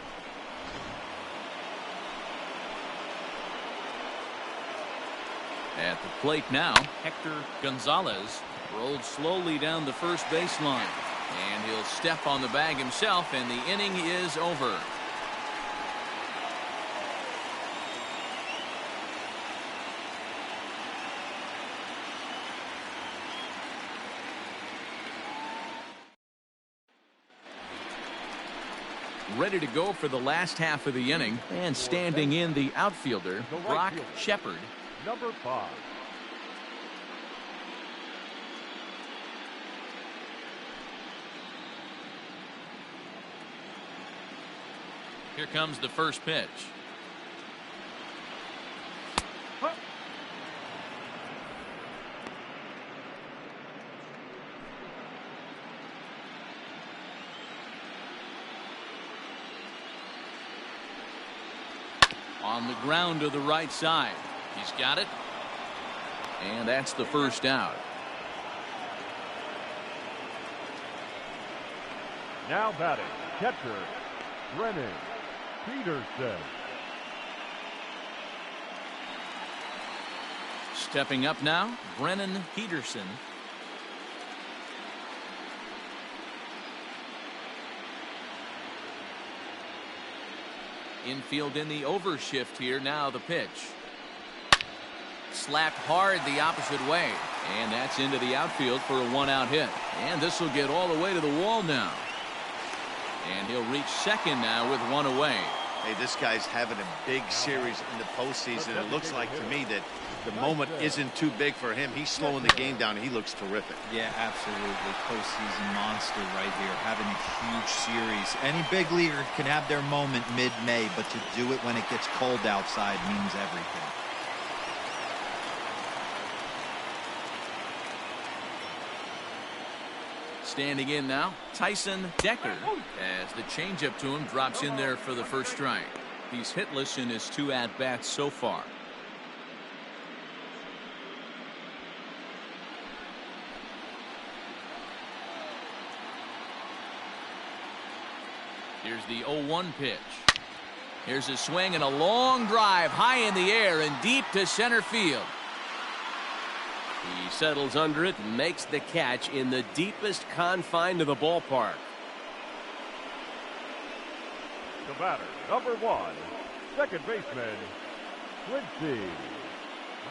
At the plate now, Hector Gonzalez rolled slowly down the first baseline, and he'll step on the bag himself, and the inning is over. Ready to go for the last half of the inning, and standing in the outfielder, Brock Shepard. Number 5. Here comes the first pitch. On the ground to the right side. He's got it. And that's the first out. Now batting, catcher, Brennan Peterson. Stepping up now, Brennan Peterson. Infield in the overshift here. Now the pitch. Slapped hard the opposite way. And that's into the outfield for a 1-out hit. And this will get all the way to the wall now. And he'll reach second now with 1 away. Hey, this guy's having a big series in the postseason. It looks like to me that the moment isn't too big for him. He's slowing the game down. He looks terrific. Yeah, absolutely. Postseason monster right here. Having a huge series. Any big leaguer can have their moment mid-May, but to do it when it gets cold outside means everything. Standing in now, Tyson Decker, as the changeup to him drops in there for the first strike. He's hitless in his 2 at-bats so far. Here's the 0-1 pitch. Here's a swing and a long drive high in the air and deep to center field. He settles under it and makes the catch in the deepest confine of the ballpark. The batter, number 1, second baseman, Quincy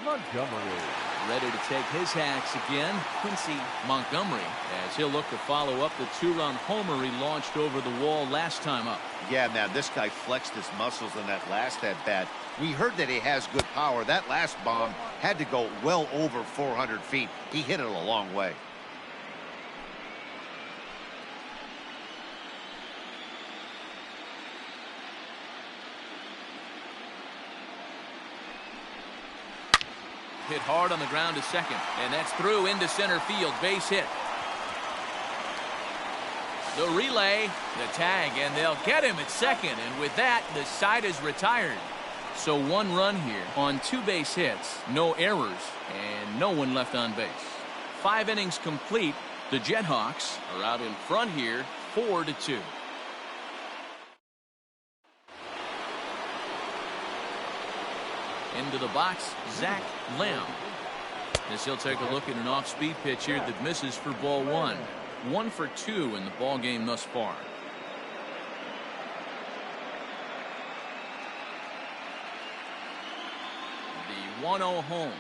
Montgomery. Ready to take his hacks again, Quincy Montgomery, as he'll look to follow up the 2-run homer he launched over the wall last time up. Yeah, man, this guy flexed his muscles in that last at-bat. We heard that he has good power. That last bomb had to go well over 400 feet. He hit it a long way. Hit hard on the ground to second, and that's through into center field. Base hit. The relay, the tag, and they'll get him at second, and with that, the side is retired. So 1 run here on 2 base hits, no errors, and no one left on base. 5 innings complete. The Jethawks are out in front here, 4-2. Into the box, Zach Lamb. As he'll take a look at an off-speed pitch here that misses for ball 1. 1 for 2 in the ball game thus far. The 1-0 home.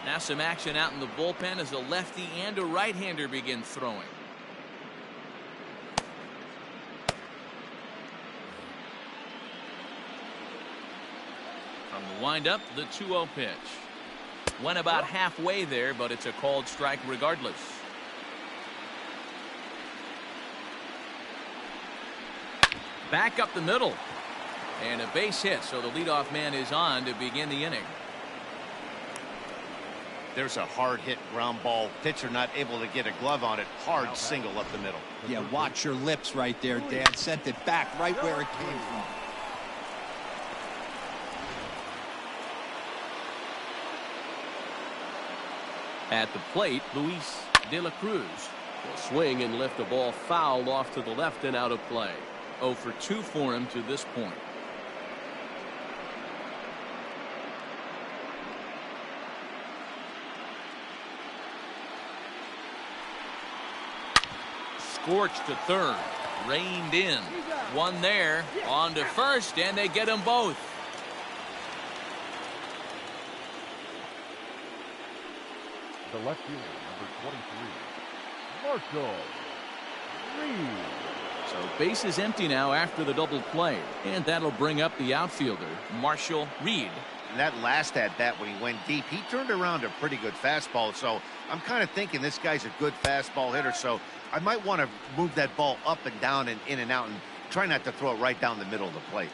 Now some action out in the bullpen as a lefty and a right-hander begin throwing. From the windup, the 2-0 pitch. Went about halfway there, but it's a called strike regardless. Back up the middle. And a base hit, so the leadoff man is on to begin the inning. There's a hard hit ground ball. Pitcher not able to get a glove on it. Hard single up the middle. Yeah, watch your lips right there, Dan. Sent it back right where it came from. At the plate, Luis De La Cruz will swing and lift the ball foul off to the left and out of play. 0 for 2 for him to this point. Scorched to third, reined in. One there, on to first, and they get them both. The left fielder, number 23, Marshall Reed. So base is empty now after the double play, and that'll bring up the outfielder, Marshall Reed. And that last at-bat when he went deep, he turned around a pretty good fastball. So I'm kind of thinking this guy's a good fastball hitter. So I might want to move that ball up and down and in and out and try not to throw it right down the middle of the plate.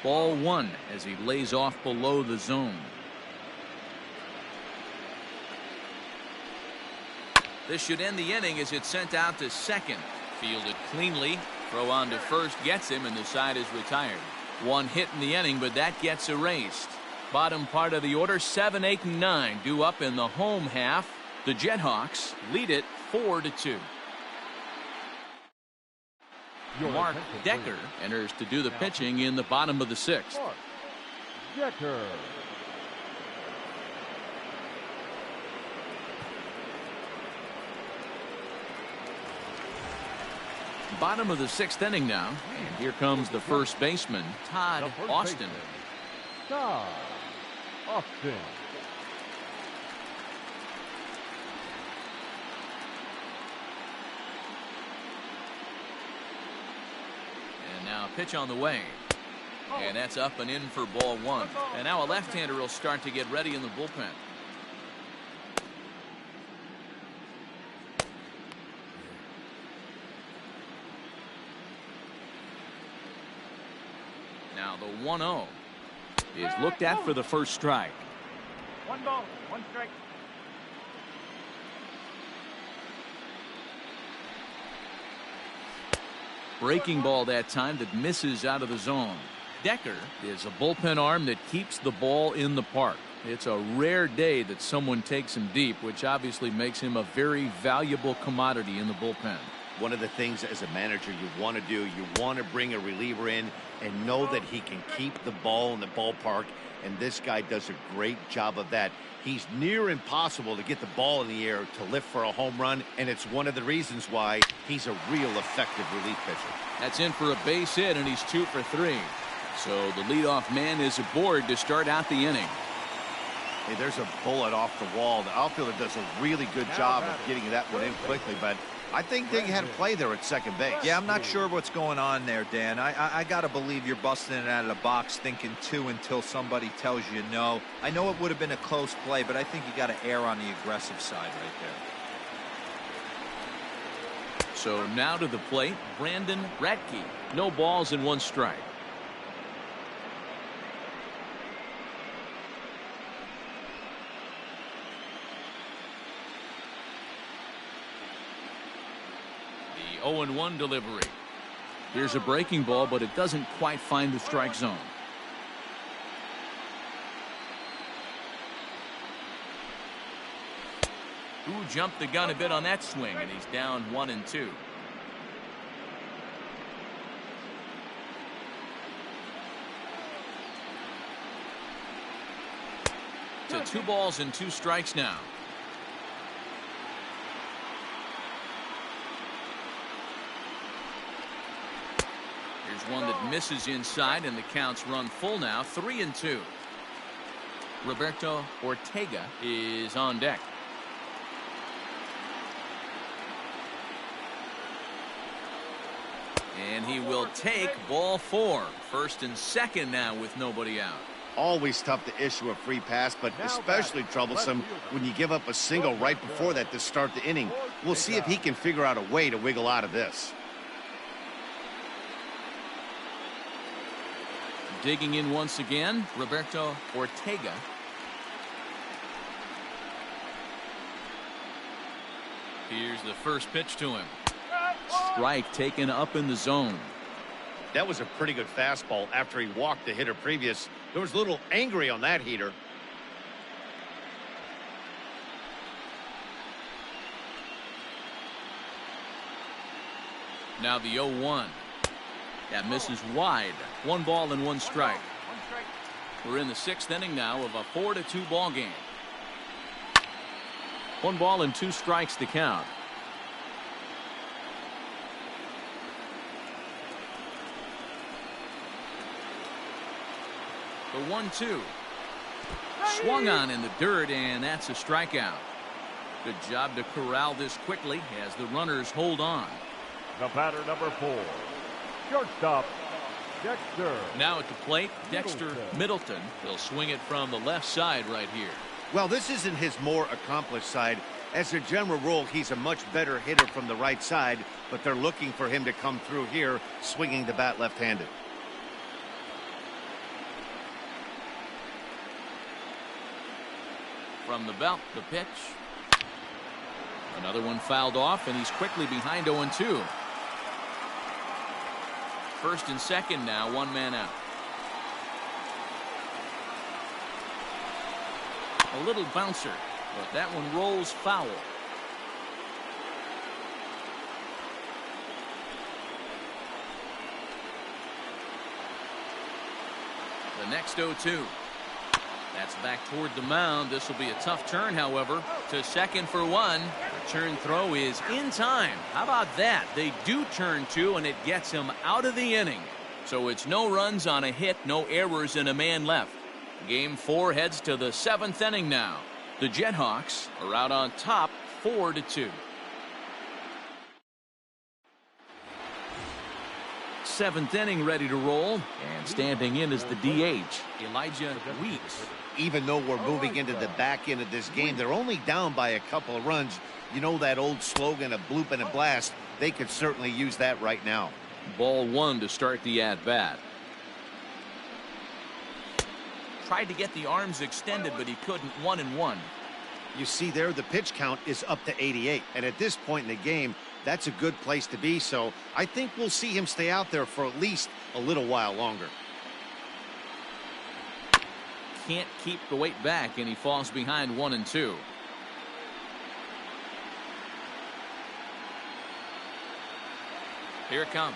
Ball 1 as he lays off below the zone. This should end the inning as it's sent out to second. Fielded cleanly. Throw on to first gets him, and the side is retired. 1 hit in the inning, but that gets erased. Bottom part of the order, 7, 8, and 9 due up in the home half. The Jethawks lead it 4-2. Mark Decker enters to do the pitching in the bottom of the 6th. Mark Decker. Bottom of the 6th inning now, and here comes the first baseman, Todd Austin. Todd Austin. And now a pitch on the way. And that's up and in for ball 1. And now a left-hander will start to get ready in the bullpen. Now the 1-0 is looked at for the first strike. 1 ball, 1 strike. Breaking ball that time that misses out of the zone. Decker is a bullpen arm that keeps the ball in the park. It's a rare day that someone takes him deep, which obviously makes him a very valuable commodity in the bullpen. One of the things as a manager you want to do, you want to bring a reliever in and know that he can keep the ball in the ballpark, and this guy does a great job of that. He's near impossible to get the ball in the air to lift for a home run, and it's one of the reasons why he's a real effective relief pitcher. That's in for a base hit, and he's 2 for 3. So the leadoff man is aboard to start out the inning. Hey, there's a bullet off the wall. The outfielder does a really good job of getting that one in quickly, but I think they had a play there at second base. Yeah, I'm not sure what's going on there, Dan. I got to believe you're busting it out of the box thinking 2 until somebody tells you no. I know it would have been a close play, but I think you got to err on the aggressive side right there. So now to the plate, Brandon Radke. No balls and 1 strike. The 0-1 delivery. Here's a breaking ball, but it doesn't quite find the strike zone. Who jumped the gun a bit on that swing, and he's down 1-2. To 2 balls and 2 strikes now. Here's one that misses inside, and the count's run full now, 3-2. Roberto Ortega is on deck. And he will take ball 4. First and second now with nobody out. Always tough to issue a free pass, but especially troublesome when you give up a single right before that to start the inning. We'll see if he can figure out a way to wiggle out of this. Digging in once again, Roberto Ortega. Here's the first pitch to him. Strike taken up in the zone. That was a pretty good fastball after he walked the hitter previous. There was a little angry on that heater. Now the 0-1. That misses wide. 1 ball and 1 strike. We're in the 6th inning now of a 4-2 ball game. 1 ball and 2 strikes to count. The 1-2. Swung on in the dirt, and that's a strikeout. Good job to corral this quickly as the runners hold on. The batter, number 4, shortstop, Dexter. Now at the plate, Dexter Middleton. He'll swing it from the left side right here. Well, this isn't his more accomplished side. As a general rule, he's a much better hitter from the right side, but they're looking for him to come through here, swinging the bat left-handed. From the belt, the pitch. Another one fouled off, and he's quickly behind 0-2. First and second now, 1 man out. A little bouncer, but that one rolls foul. The next 0-2. That's back toward the mound. This will be a tough turn, however. To second for 1. Return throw is in time. How about that? They do turn 2, and it gets him out of the inning. So it's no runs on a hit, no errors, and a man left. Game 4 heads to the 7th inning now. The Jethawks are out on top, 4-2. 7th inning ready to roll, and standing in is the DH, Elijah Weeks. Even though we're moving into the back end of this game, they're only down by a couple of runs. You know that old slogan, a bloop and a blast. They could certainly use that right now. Ball 1 to start the at-bat. Tried to get the arms extended, but he couldn't. 1-1. You see there, the pitch count is up to 88. And at this point in the game, that's a good place to be. So I think we'll see him stay out there for at least a little while longer. Can't keep the weight back, and he falls behind 1-2. Here it comes.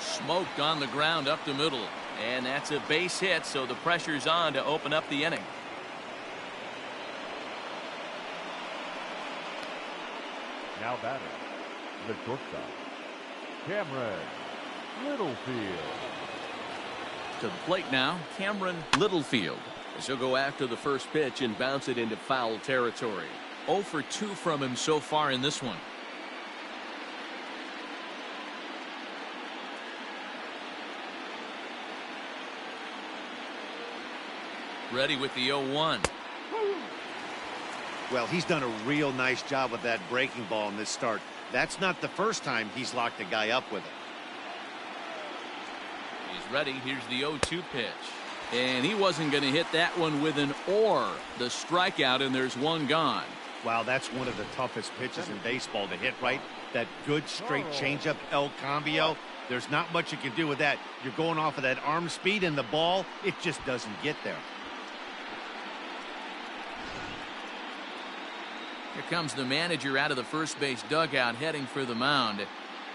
Smoked on the ground up the middle. And that's a base hit, so the pressure's on to open up the inning. Now batting, the shortstop, Cameron Littlefield. To the plate now, Cameron Littlefield. As he'll go after the first pitch and bounce it into foul territory. 0 for 2 from him so far in this one. Ready with the 0-1. Well, he's done a real nice job with that breaking ball in this start. That's not the first time he's locked a guy up with it. He's ready. Here's the 0-2 pitch. And he wasn't going to hit that one with an or. The strikeout, and there's one gone. Wow, that's one of the toughest pitches in baseball to hit right. That good straight changeup, El Cambio. There's not much you can do with that. You're going off of that arm speed, and the ball, it just doesn't get there. Here comes the manager out of the first base dugout heading for the mound.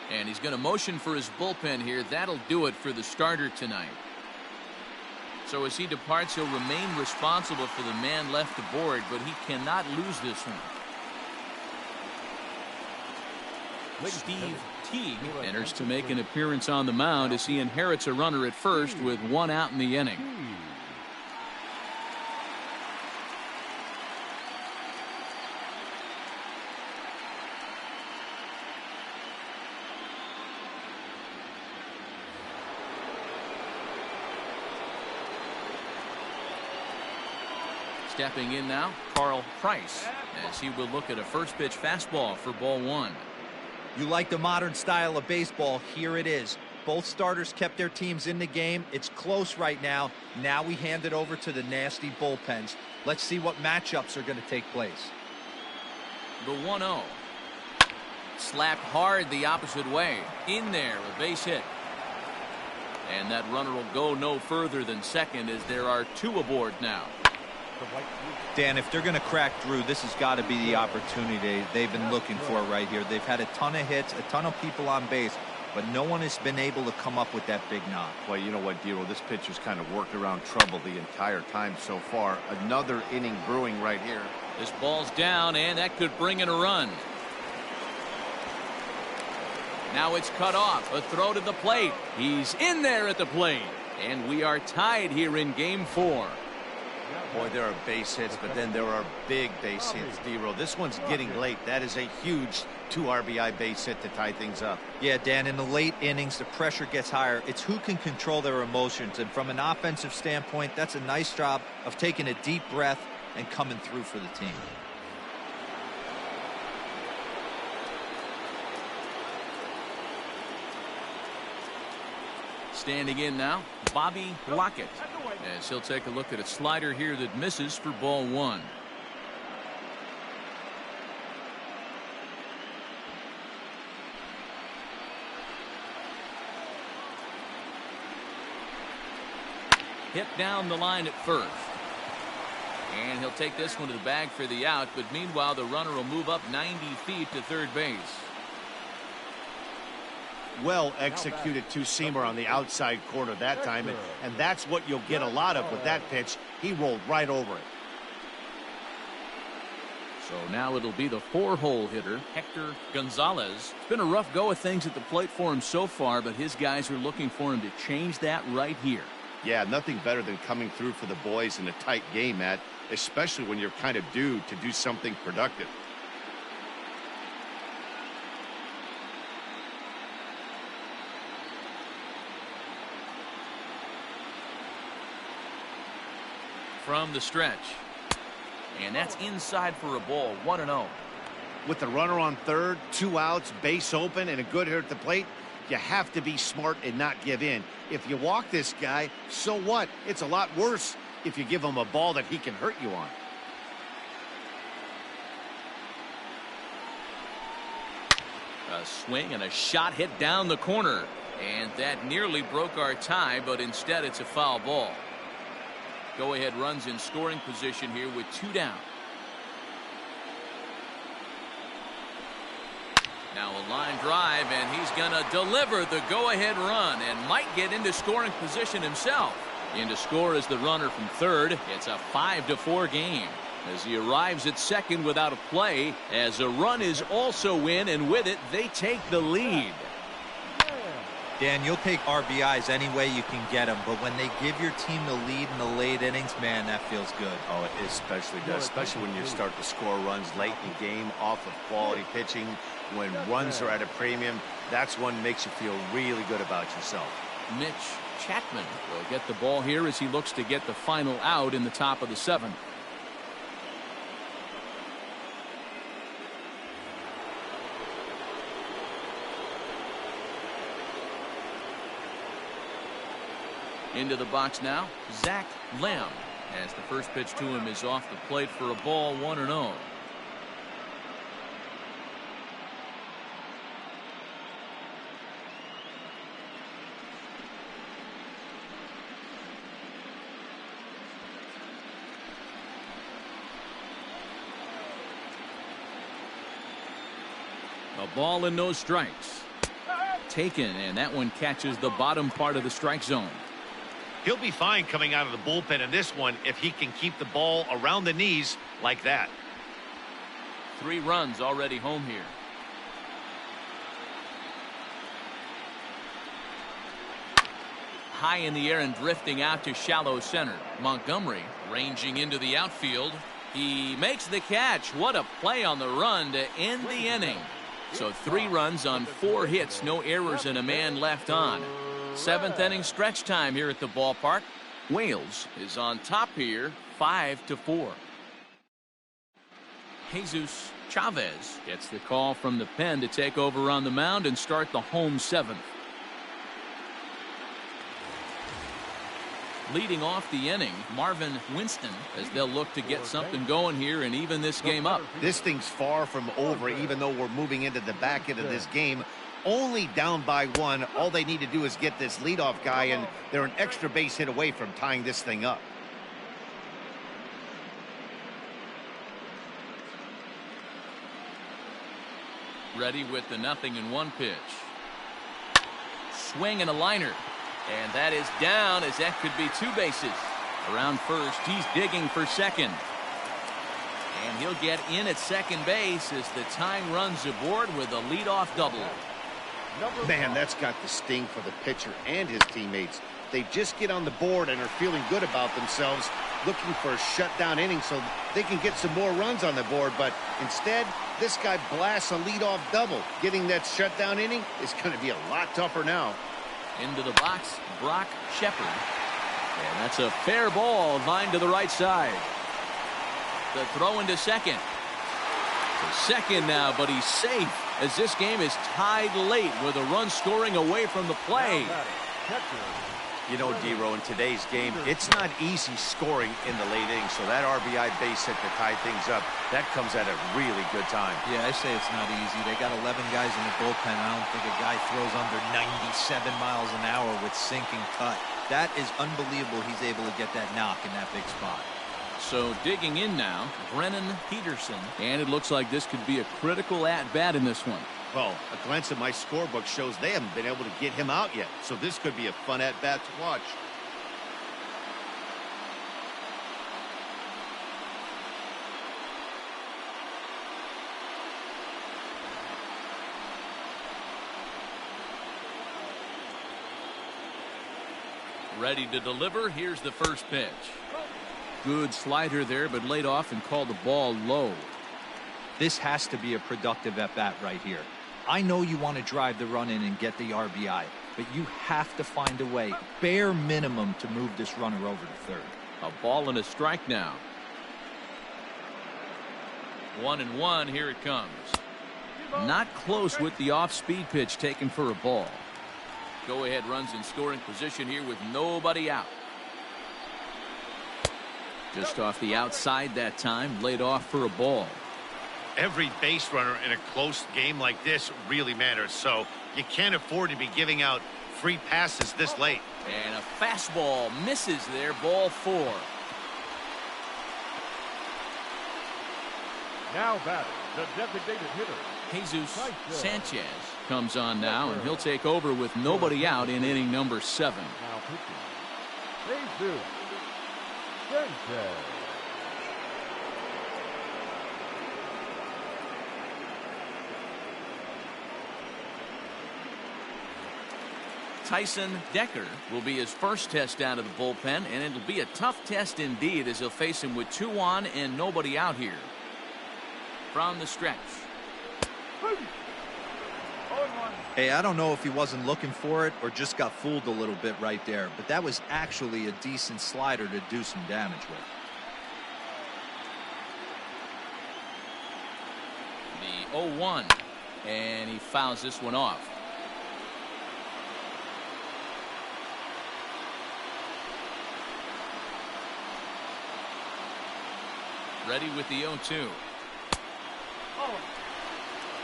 And he's going to motion for his bullpen here. That'll do it for the starter tonight. So as he departs, he'll remain responsible for the man left aboard, but he cannot lose this one. Steve Teague enters to make an appearance on the mound as he inherits a runner at first with one out in the inning. Stepping in now, Carl Price, as he will look at a first pitch fastball for ball 1. You like the modern style of baseball. Here it is. Both starters kept their teams in the game. It's close right now. Now we hand it over to the nasty bullpens. Let's see what matchups are going to take place. The 1-0. Slapped hard the opposite way. In there, a base hit. And that runner will go no further than second as there are 2 aboard now. Dan, if they're going to crack through, this has got to be the opportunity they've been looking for right here. They've had a ton of hits, a ton of people on base, but no one has been able to come up with that big knock. Well, you know what, Dero, this pitcher's kind of worked around trouble the entire time so far. Another inning brewing right here. This ball's down, and that could bring in a run. Now it's cut off. A throw to the plate. He's in there at the plate. And we are tied here in game 4. Boy, there are base hits, but then there are big base hits, Dero. This one's getting late. That is a huge 2 RBI base hit to tie things up. Yeah, Dan, in the late innings, the pressure gets higher. It's who can control their emotions. And from an offensive standpoint, that's a nice job of taking a deep breath and coming through for the team. Standing in now, Bobby Lockett, as he'll take a look at a slider here that misses for ball 1. Hit down the line at first. And he'll take this one to the bag for the out, but meanwhile the runner will move up 90 feet to third base. Well executed two-seamer on the outside corner that time, and that's what you'll get a lot of with that pitch. He rolled right over it. So now it'll be the 4-hole hitter, Hector Gonzalez. It's been a rough go of things at the plate for him so far, but his guys are looking for him to change that right here. Yeah, nothing better than coming through for the boys in a tight game, Matt, especially when you're kind of due to do something productive. From the stretch. And that's inside for a ball, 1-0. With the runner on third, 2 outs, base open, and a good hitter at the plate, You have to be smart and not give in. If you walk this guy, so what? It's a lot worse if you give him a ball that he can hurt you on. A swing and a shot hit down the corner. And that nearly broke our tie, but instead it's a foul ball. Go-ahead runs in scoring position here with 2 down. Now a line drive, and he's going to deliver the go-ahead run and might get into scoring position himself. In to score is the runner from third. It's a 5-4 game as he arrives at second without a play, as a run is also in, and with it they take the lead. Dan, you'll take RBIs any way you can get them, but when they give your team the lead in the late innings, man, that feels good. Oh, it especially does, especially when you start to score runs late in the game off of quality pitching. When runs are at a premium, that's when makes you feel really good about yourself. Mitch Chapman will get the ball here as he looks to get the final out in the top of the 7th. Into the box now, Zach Lamb, as the first pitch to him is off the plate for a ball, 1-0. A ball and no strikes. Taken, and that one catches the bottom part of the strike zone. He'll be fine coming out of the bullpen in this one if he can keep the ball around the knees like that. 3 runs already home here. High in the air and drifting out to shallow center. Montgomery ranging into the outfield. He makes the catch. What a play on the run to end the inning. So 3 runs on 4 hits, no errors, and a man left on. 7th inning stretch time here at the ballpark. Wales is on top here, 5-4. Jesus Chavez gets the call from the pen to take over on the mound and start the home 7th. Leading off the inning, Marvin Winston, as they'll look to get something going here and even this game up. This thing's far from over, even though we're moving into the back end of this game. Only down by 1. All they need to do is get this leadoff guy, and they're an extra base hit away from tying this thing up. Ready with the 0-1 pitch. Swing and a liner. And that is down, as that could be 2 bases. Around first, he's digging for second. And he'll get in at second base as the tying runs aboard with a leadoff double. Man, that's got the sting for the pitcher and his teammates. They just get on the board and are feeling good about themselves, looking for a shutdown inning so they can get some more runs on the board. But instead, this guy blasts a leadoff double. Getting that shutdown inning is going to be a lot tougher now. Into the box, Brock Shepard. And that's a fair ball, lined to the right side. The throw into second. To second now, but he's safe as this game is tied late with a run scoring away from the play. You know, D-Row, in today's game, it's not easy scoring in the late innings, so that RBI base hit to tie things up, that comes at a really good time. Yeah, I say it's not easy. They got 11 guys in the bullpen. I don't think a guy throws under 97 miles an hour with sinking cut. That is unbelievable he's able to get that knock in that big spot. So digging in now, Brennan Peterson. And it looks like this could be a critical at-bat in this one. Well, a glance at my scorebook shows they haven't been able to get him out yet, so this could be a fun at-bat to watch. Ready to deliver. Here's the first pitch. Good slider there, but laid off and called the ball low. This has to be a productive at-bat right here. I know you want to drive the run in and get the RBI, but you have to find a way, bare minimum, to move this runner over to third. A ball and a strike now. 1-1. Here it comes. Not close with the off-speed pitch taken for a ball. Go-ahead runs in scoring position here with nobody out. Just off the outside that time, laid off for a ball. Every base runner in a close game like this really matters, so you can't afford to be giving out free passes this late. And a fastball misses there, ball 4. Now batting, the designated hitter, Jesus Sanchez comes on now, and he'll take over with nobody out in inning number 7. now pitching. Jesus Sanchez. Tyson Decker will be his first test out of the bullpen, and it'll be a tough test indeed as he'll face him with 2 on and nobody out here. From the stretch. Hey, I don't know if he wasn't looking for it or just got fooled a little bit right there, but that was actually a decent slider to do some damage with. The 0-1, and he fouls this one off. Ready with the 0-2.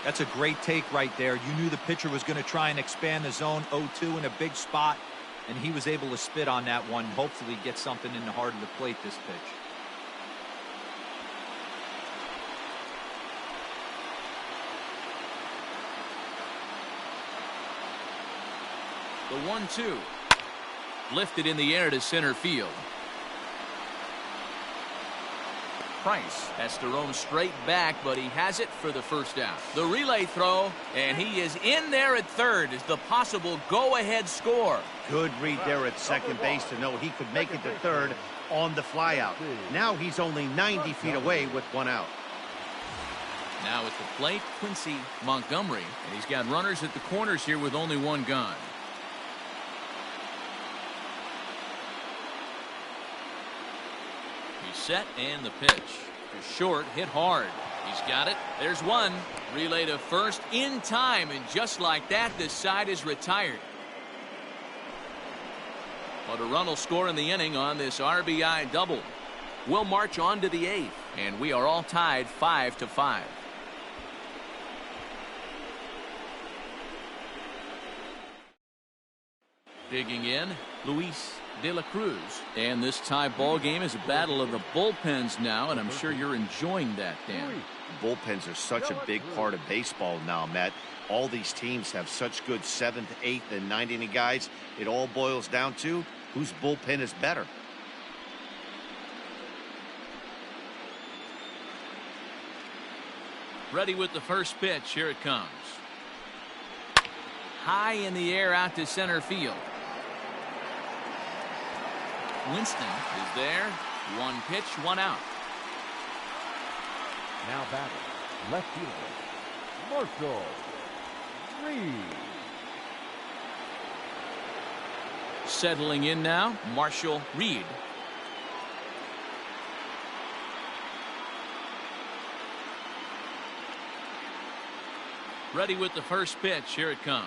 That's a great take right there. You knew the pitcher was going to try and expand the zone. 0-2 in a big spot, and he was able to spit on that one. Hopefully get something in the heart of the plate this pitch. The 1-2. Lifted in the air to center field. Price has to roam straight back, but he has it for the first out. The relay throw, and he is in there at third as the possible go-ahead score. Good read there at second base to know he could make it to third on the flyout. Now he's only 90 feet away with 1 out. Now at the plate, Quincy Montgomery, and he's got runners at the corners here with only 1 gone. Set and the pitch. To short, hit hard. He's got it. There's one. Relay to first in time, and just like that, this side is retired. But a run will score in the inning on this RBI double. We'll march on to the 8th, and we are all tied 5-5. Digging in, Luis De La Cruz. And this tie ball game is a battle of the bullpens now, and I'm sure you're enjoying that, Dan. Bullpens are such a big part of baseball now, Matt. All these teams have such good 7th, 8th, and 9th inning guys. It all boils down to whose bullpen is better. Ready with the first pitch. Here it comes. High in the air out to center field. Winston is there. 1 pitch, 1 out. Now batting, left fielder, Marshall Reed. Settling in now, Marshall Reed. Ready with the first pitch. Here it comes.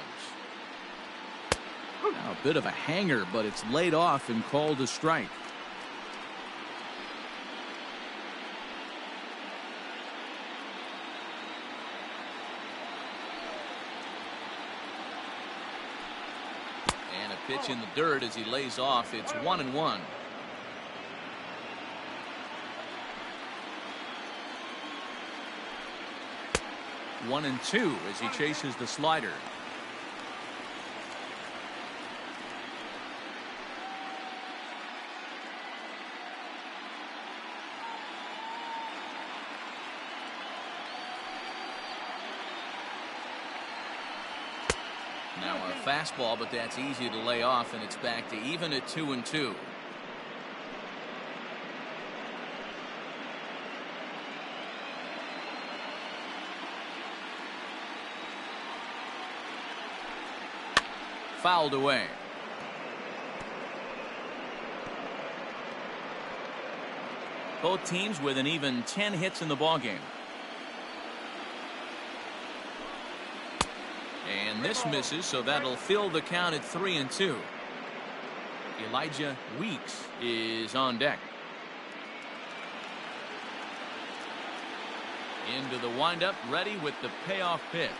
Now a bit of a hanger, but it's laid off and called a strike. And a pitch in the dirt as he lays off. It's 1-1. One and 2 as he chases the slider. Now a fastball, but that's easy to lay off, and it's back to even at 2-2. Fouled away. Both teams with an even 10 hits in the ballgame. And this misses, so that'll fill the count at 3-2. Elijah Weeks is on deck. Into the windup, ready with the payoff pitch.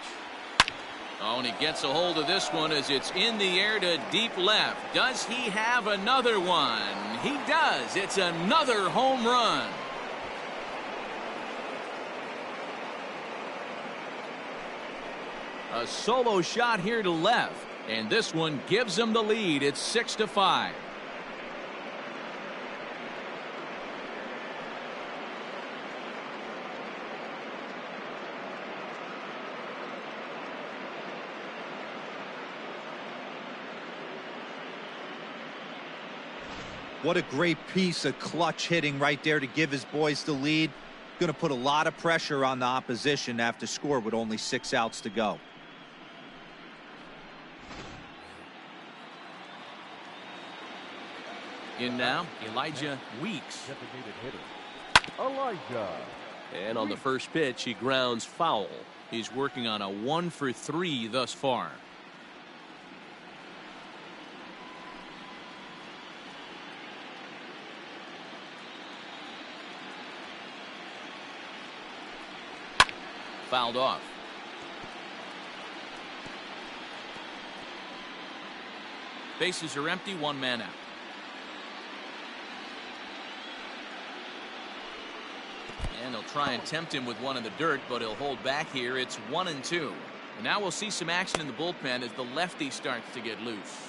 Oh, and he gets a hold of this one as it's in the air to deep left. Does he have another one? He does. It's another home run. A solo shot here to left, and this one gives him the lead. It's 6-5. What a great piece of clutch hitting right there to give his boys the lead. Going to put a lot of pressure on the opposition after score with only 6 outs to go. In now, Elijah Weeks. Designated hitter, Elijah. And on the first pitch, he grounds foul. He's working on a 1-for-3 thus far. Fouled off. Bases are empty, 1 man out. And they'll try and tempt him with one in the dirt, but he'll hold back here. It's 1-2. And now we'll see some action in the bullpen as the lefty starts to get loose.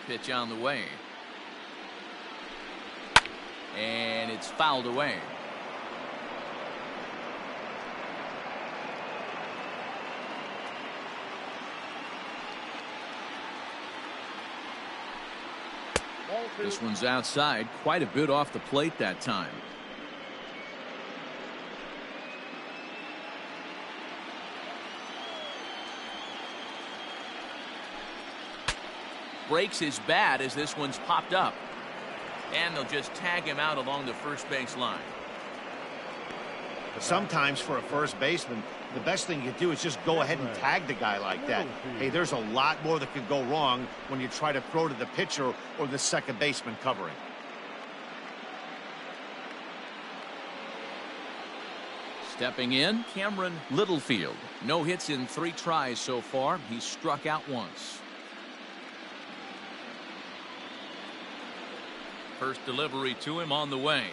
Pitch on the way. And it's fouled away. This one's outside, quite a bit off the plate that time. Breaks his bat as this one's popped up. And they'll just tag him out along the first base line. Sometimes for a first baseman, the best thing you do is just go ahead and tag the guy like that. Hey, there's a lot more that could go wrong when you try to throw to the pitcher or the second baseman covering. Stepping in, Cameron Littlefield. No hits in 3 tries so far. He's struck out once. First delivery to him on the way.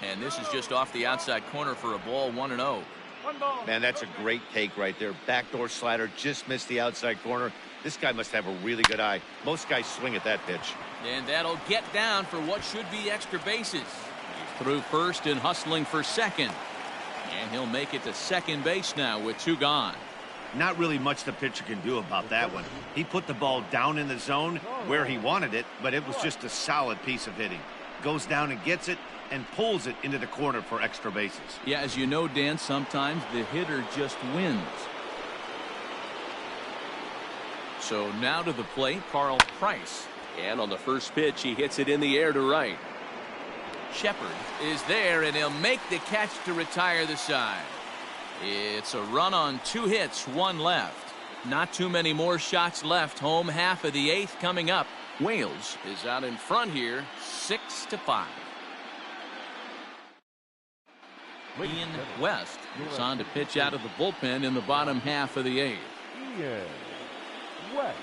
And this is just off the outside corner for a ball, 1-0. Man, that's a great take right there. Backdoor slider just missed the outside corner. This guy must have a really good eye. Most guys swing at that pitch. And that'll get down for what should be extra bases. He's through first and hustling for second. And he'll make it to second base now with 2 gone. Not really much the pitcher can do about that one. He put the ball down in the zone where he wanted it, but it was just a solid piece of hitting. Goes down and gets it and pulls it into the corner for extra bases. Yeah, as you know, Dan, sometimes the hitter just wins. So now to the plate, Carl Price. And on the first pitch, he hits it in the air to right. Shepard is there, and he'll make the catch to retire the side. It's a run on 2 hits, 1 left. Not too many more shots left. Home half of the 8th coming up. Wales is out in front here, 6-5. Ian West is on to pitch out of the bullpen in the bottom half of the 8th. Ian West.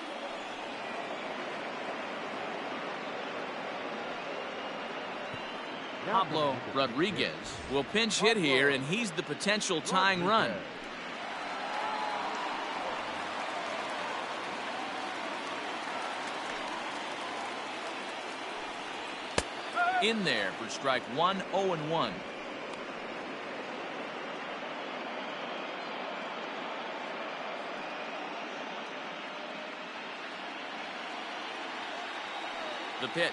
Pablo Rodriguez will pinch hit here, and he's the potential tying run. In there for strike 1, 0-1. The pitch.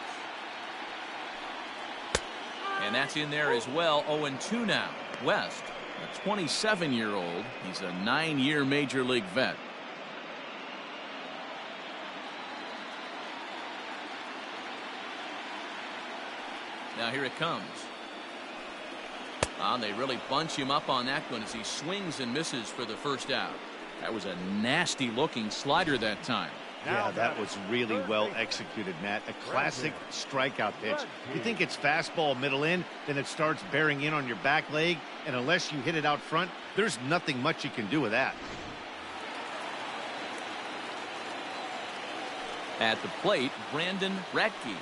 And that's in there as well. 0-2 now. West, a 27-year-old. He's a 9-year major league vet. Now here it comes. They really bunch him up on that one as he swings and misses for the first out. That was a nasty looking slider that time. Yeah, that was really well executed, Matt. A classic strikeout pitch. You think it's fastball middle in, then it starts bearing in on your back leg, and unless you hit it out front, there's nothing much you can do with that. At the plate, Brandon Ratke,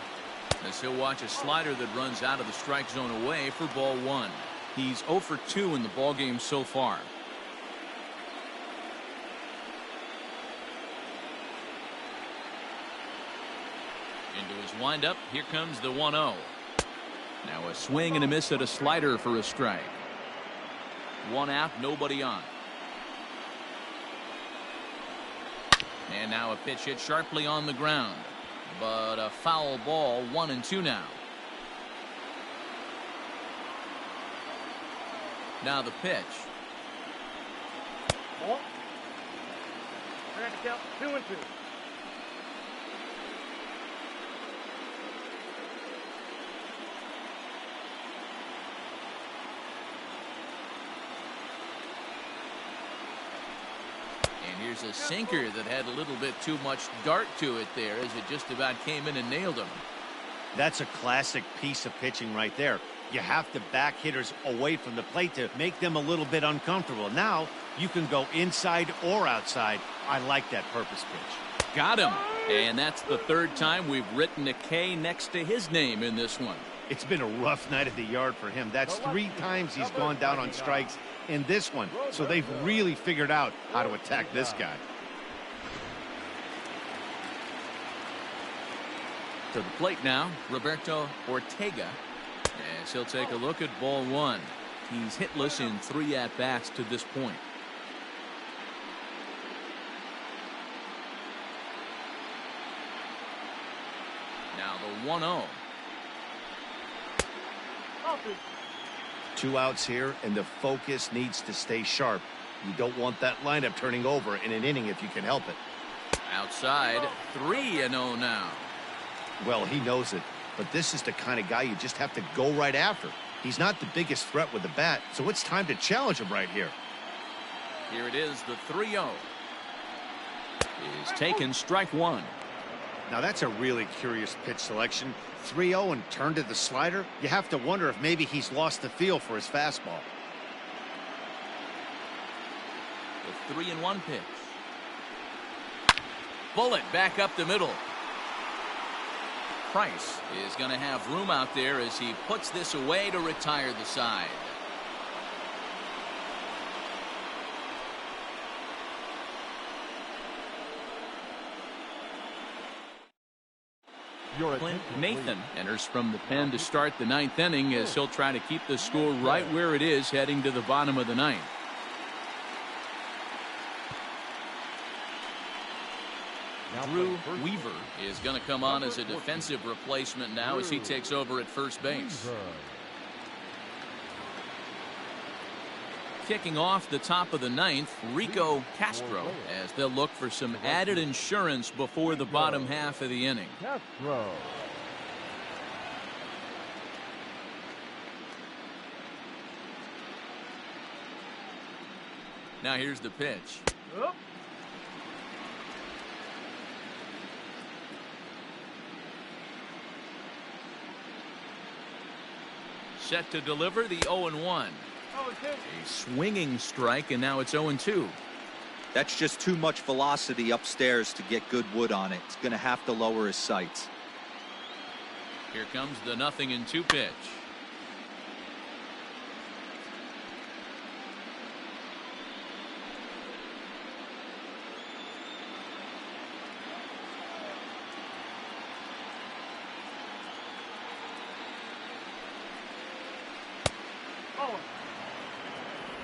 as he'll watch a slider that runs out of the strike zone away for ball one. He's 0 for 2 in the ballgame so far. Into his windup, here comes the 1-0. Now a swing and a miss at a slider for a strike. One out, nobody on. And now a pitch hit sharply on the ground, but a foul ball. 1-2 now. Now the pitch. We're going to count 2-2. Here's a sinker that had a little bit too much dart to it there as it just about came in and nailed him. That's a classic piece of pitching right there. You have to back hitters away from the plate to make them a little bit uncomfortable. Now you can go inside or outside. I like that purpose pitch. Got him. And that's the third time we've written a K next to his name in this one. It's been a rough night at the yard for him. That's 3 times he's gone down on strikes in this one. So they've really figured out how to attack this guy. To the plate now, Roberto Ortega, as he'll take a look at ball one. He's hitless in 3 at-bats to this point. Now the 1-0. 2 outs here, and the focus needs to stay sharp. You don't want that lineup turning over in an inning if you can help it. Outside, 3-0 now. Well, he knows it, but this is the kind of guy you just have to go right after. He's not the biggest threat with the bat, so it's time to challenge him right here. Here it is, the 3-0. Is taken, strike one. Now that's a really curious pitch selection. 3-0 and turned to the slider. You have to wonder if maybe he's lost the feel for his fastball. The 3-1 pitch. Bullet back up the middle. Price is going to have room out there as he puts this away to retire the side. Clint Nathan enters from the pen to start the 9th inning as he'll try to keep the score right where it is heading to the bottom of the 9th. Drew Weaver is going to come on as a defensive replacement now as he takes over at first base. Kicking off the top of the 9th, Rico Castro, as they'll look for some added insurance before the bottom half of the inning. Now here's the pitch. Set to deliver the 0-1. A swinging strike, and now it's 0-2. That's just too much velocity upstairs to get good wood on it. It's going to have to lower his sights. Here comes the 0-2 pitch.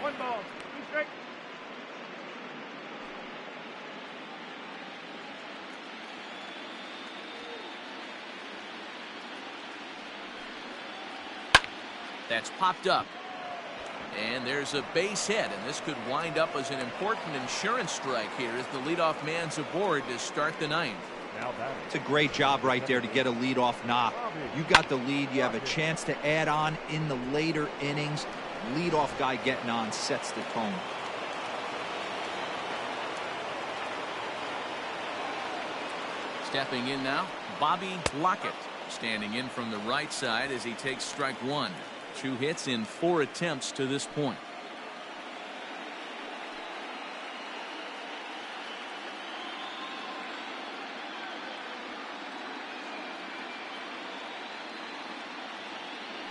One ball, 2 strikes. That's popped up. And there's a base hit, and this could wind up as an important insurance strike here as the leadoff man's aboard to start the 9th. It's a great job right there to get a leadoff knock. You got the lead. You have a chance to add on in the later innings. leadoff guy getting on sets the tone. Stepping in now, Bobby Lockett. Standing in from the right side as he takes strike one. 2 hits in 4 attempts to this point.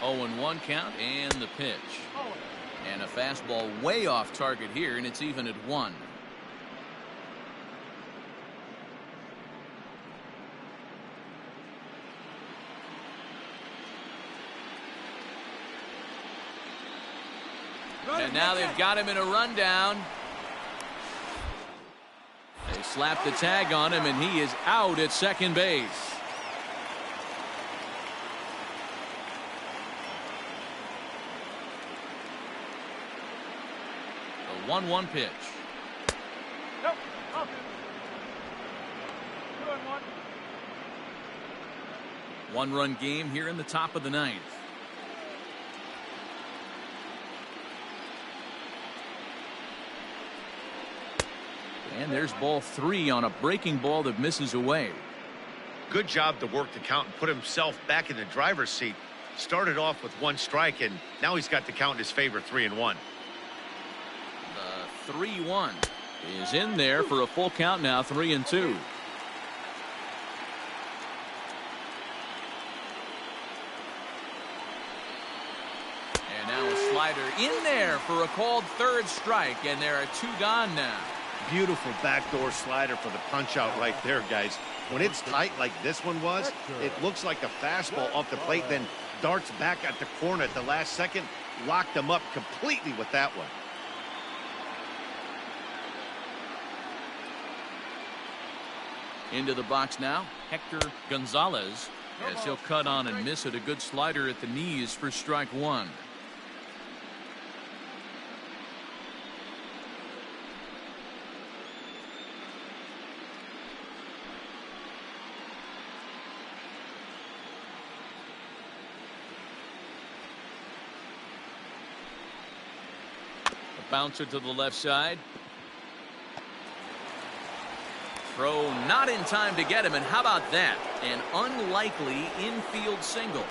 Oh, and 1 count and the pitch. And a fastball way off target here, and it's even at 1. And now they've got him in a rundown. They slap the tag on him, and he is out at second base. The 1-1 pitch. Nope. Off. 2-1. 1-run game here in the top of the 9th. And there's ball 3 on a breaking ball that misses away. Good job to work the count and put himself back in the driver's seat. Started off with 1 strike, and now he's got the count in his favor, 3-1. The 3-1 is in there for a full count now, 3-2. And now a slider in there for a called 3rd strike, and there are 2 gone now. Beautiful backdoor slider for the punch out right there, guys. When it's tight like this one was, it looks like a fastball off the plate, then darts back at the corner at the last second. Locked him up completely with that one. Into the box now, Hector Gonzalez, as he'll cut on and miss it. A good slider at the knees for strike 1. Bouncer to the left side. Throw not in time to get him, and how about that? An unlikely infield single.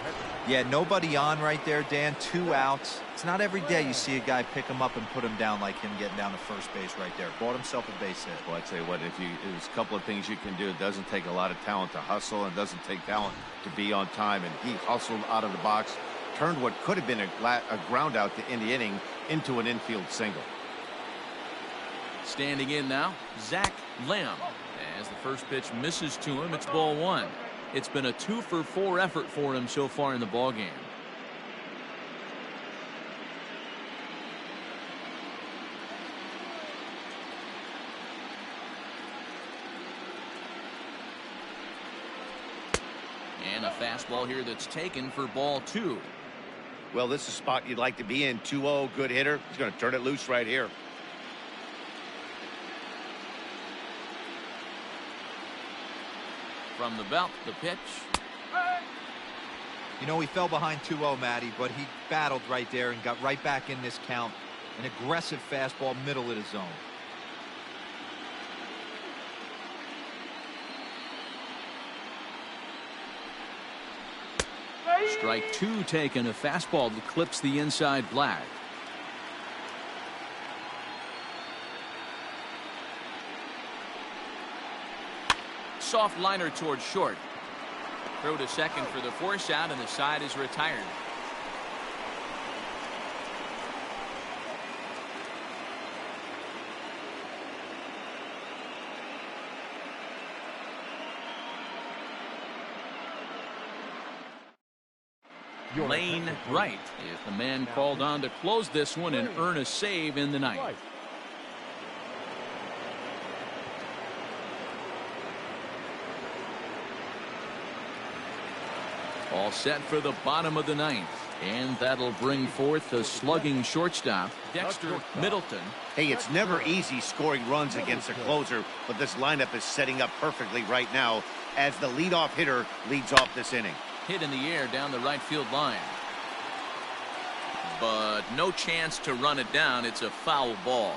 Yeah, nobody on right there, Dan. 2 outs. It's not every day you see a guy pick him up and put him down like him getting down to first base right there. Bought himself a base hit. Well, I tell you what, there's a couple of things you can do. It doesn't take a lot of talent to hustle, and it doesn't take talent to be on time. And he hustled out of the box, turned what could have been a ground out in the inning into an infield single. Standing in now, Zach Lamb. As the first pitch misses to him, it's ball 1. It's been a 2-for-4 effort for him so far in the ballgame. And a fastball here that's taken for ball 2. Well, this is a spot you'd like to be in. 2-0, good hitter. He's going to turn it loose right here. From the belt, the pitch. You know, he fell behind 2-0, Matty, but he battled right there and got right back in this count. An aggressive fastball, middle of the zone. Strike 2 taken, a fastball that clips the inside black. Soft liner towards short. Throw to second for the force out, and the side is retired. Lane Wright is the man called on to close this one and earn a save in the 9th. All set for the bottom of the 9th. And that'll bring forth the slugging shortstop, Dexter Middleton. Hey, it's never easy scoring runs against a closer, but this lineup is setting up perfectly right now as the leadoff hitter leads off this inning. Hit in the air down the right field line. but no chance to run it down. It's a foul ball.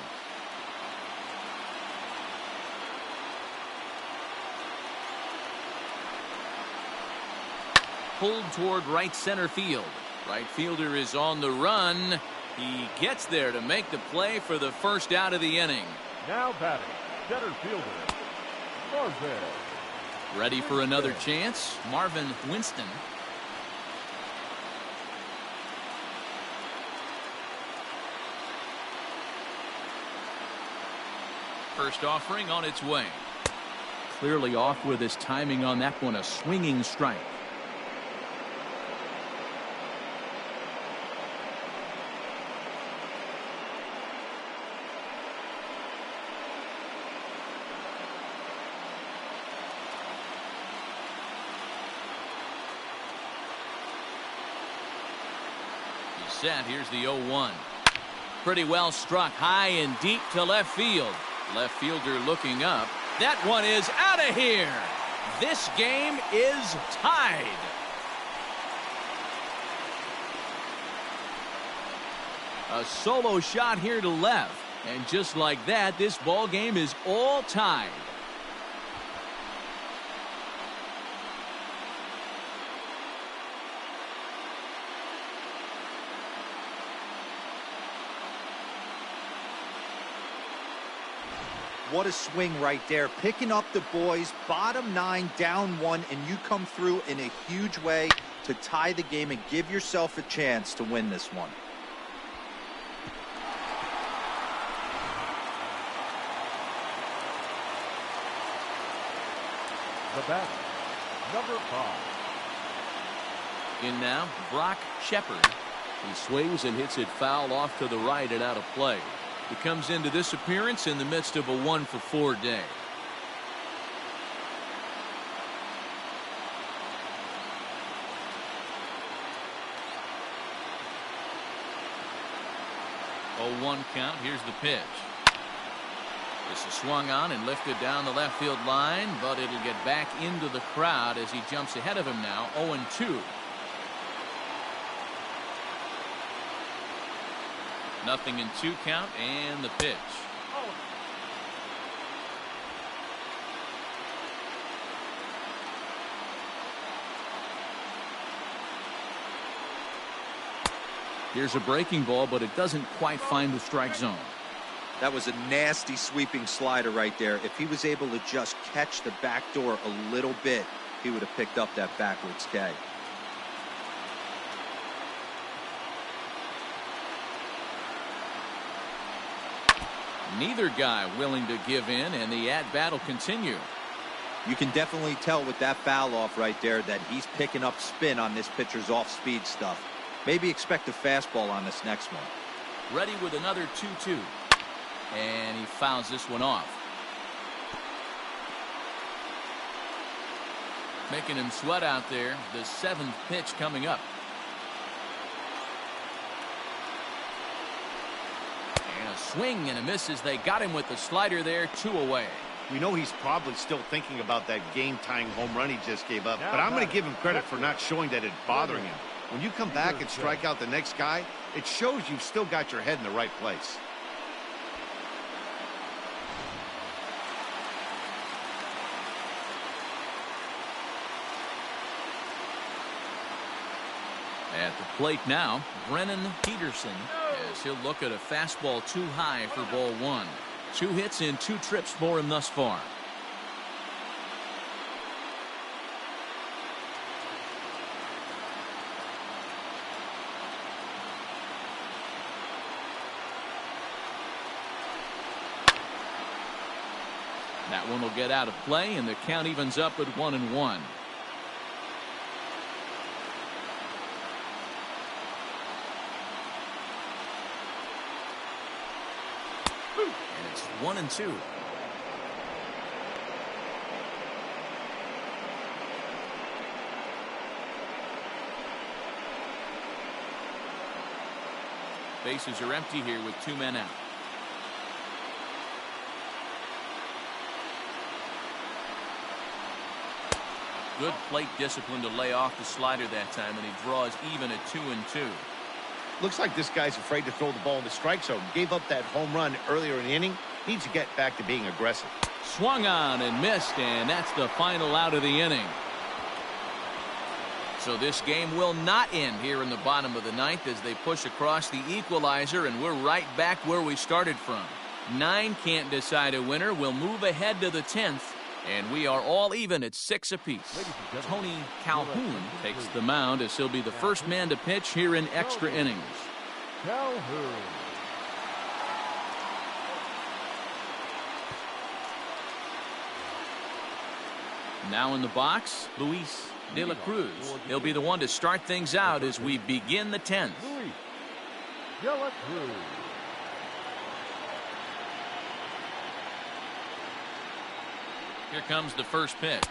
Pulled toward right center field. Right fielder is on the run. He gets there to make the play for the first out of the inning. Now batting, center fielder, Marvin. Ready for another chance, Marvin Winston. First offering on its way. Clearly off with his timing on that one, a swinging strike. Set. Here's the 0-1. Pretty well struck high and deep to left field. Left fielder looking up. That one is out of here. This game is tied. A solo shot here to left. And just like that, this ball game is all tied. What a swing right there. Picking up the boys, bottom 9, down 1, and you come through in a huge way to tie the game and give yourself a chance to win this one. The batter, number 5. In now, Brock Shepard. He swings and hits it foul off to the right and out of play. He comes into this appearance in the midst of a 1-for-4 day. Oh, 1 count. Here's the pitch. This is swung on and lifted down the left field line, but it'll get back into the crowd as he jumps ahead of him now. 0-2. Nothing in 2 count, and the pitch. Here's a breaking ball, but it doesn't quite find the strike zone. That was a nasty sweeping slider right there. If he was able to just catch the back door a little bit, he would have picked up that backwards K. Neither guy willing to give in, and the at-bat will continue. You can definitely tell with that foul off right there that he's picking up spin on this pitcher's off-speed stuff. Maybe expect a fastball on this next one. Ready with another 2-2. And he fouls this one off. Making him sweat out there. The 7th pitch coming up. And a swing and a miss as they got him with the slider there. 2 away. We know he's probably still thinking about that game-tying home run he just gave up, but I'm going to give him credit for not showing that it's bothering him. When you come back and strike out the next guy, it shows you've still got your head in the right place. At the plate now, Brennan Peterson, as he'll look at a fastball too high for ball 1. 2 hits in 2 trips for him thus far. That one will get out of play, and the count evens up at 1-1. And it's 1-2. Bases are empty here with 2 men out. Good plate discipline to lay off the slider that time, and he draws even at 2-2. Looks like this guy's afraid to throw the ball in the strike zone. Gave up that home run earlier in the inning. Needs to get back to being aggressive. Swung on and missed, and that's the final out of the inning. So this game will not end here in the bottom of the ninth as they push across the equalizer, and we're right back where we started from. 9 can't decide a winner. We'll move ahead to the 10th, and we are all even at 6 apiece. Tony Calhoun takes the mound as he'll be the first man to pitch here in extra innings. Calhoun. Now in the box, Luis De La Cruz. He'll be the one to start things out as we begin the 10th. Luis De La Cruz. Here comes the first pitch.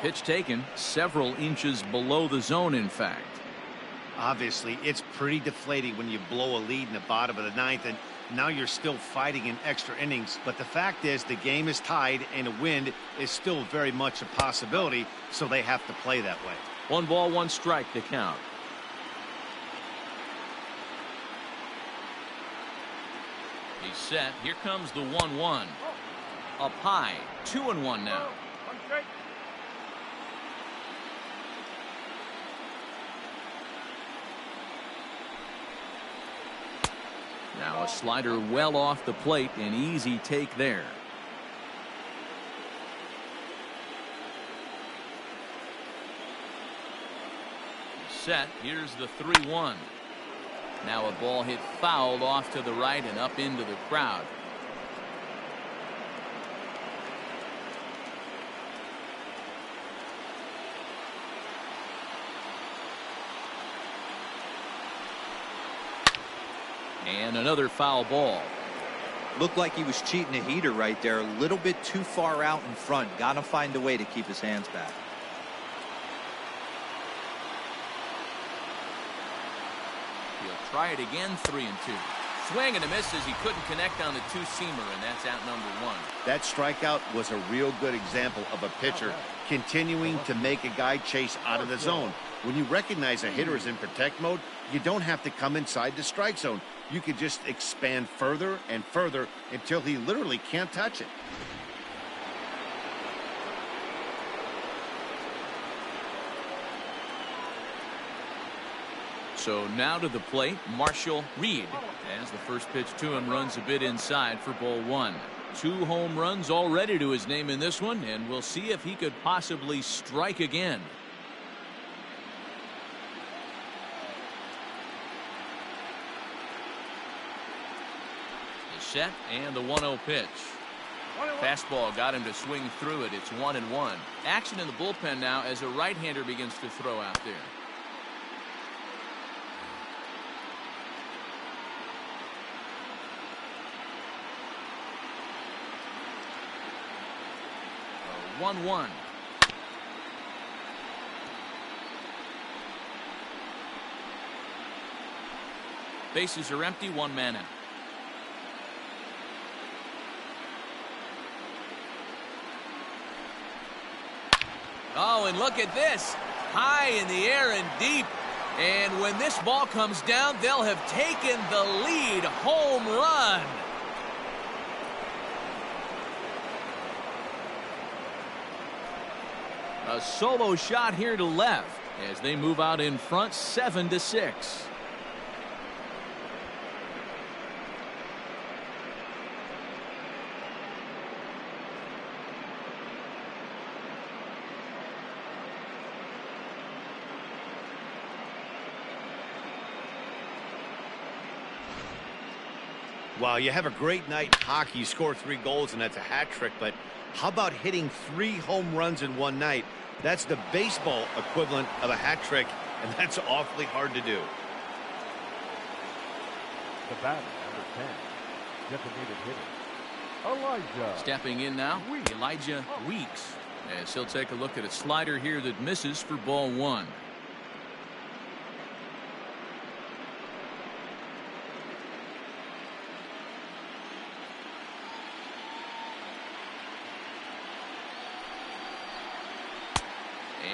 Pitch taken several inches below the zone, in fact. Obviously, it's pretty deflating when you blow a lead in the bottom of the ninth, and now you're still fighting in extra innings. But the fact is, the game is tied, and a win is still very much a possibility, so they have to play that way. 1 ball, 1 strike to count. He's set. Here comes the 1-1. Up high. 2-1 now. Now a slider well off the plate. An easy take there. Set. Here's the 3-1. Now a ball hit foul off to the right and up into the crowd. And another foul ball. Looked like he was cheating a heater right there. A little bit too far out in front. Got to find a way to keep his hands back. He'll try it again. 3-2. Swing and a miss as he couldn't connect on the 2-seamer, and that's out number 1. That strikeout was a real good example of a pitcher continuing to make a guy chase out of the zone. When you recognize a hitter is in protect mode, you don't have to come inside the strike zone. You could just expand further and further until he literally can't touch it. So now to the plate, Marshall Reed, as the first pitch to him runs a bit inside for ball 1. 2 home runs already to his name in this one, and we'll see if he could possibly strike again. The set and the 1-0 pitch. Fastball got him to swing through it. It's 1-1. Action in the bullpen now as a right-hander begins to throw out there. A 1-1. Bases are empty, 1 man out. Oh, and look at this. High in the air and deep. And when this ball comes down, they'll have taken the lead. Home run. A solo shot here to left as they move out in front 7-6. Wow, you have a great night in hockey. You score 3 goals, and that's a hat trick. But how about hitting 3 home runs in one night? That's the baseball equivalent of a hat trick, and that's awfully hard to do. The batter, number 10, designated hitter, Elijah. Stepping in now, Elijah Weeks, as he'll take a look at a slider here that misses for ball 1.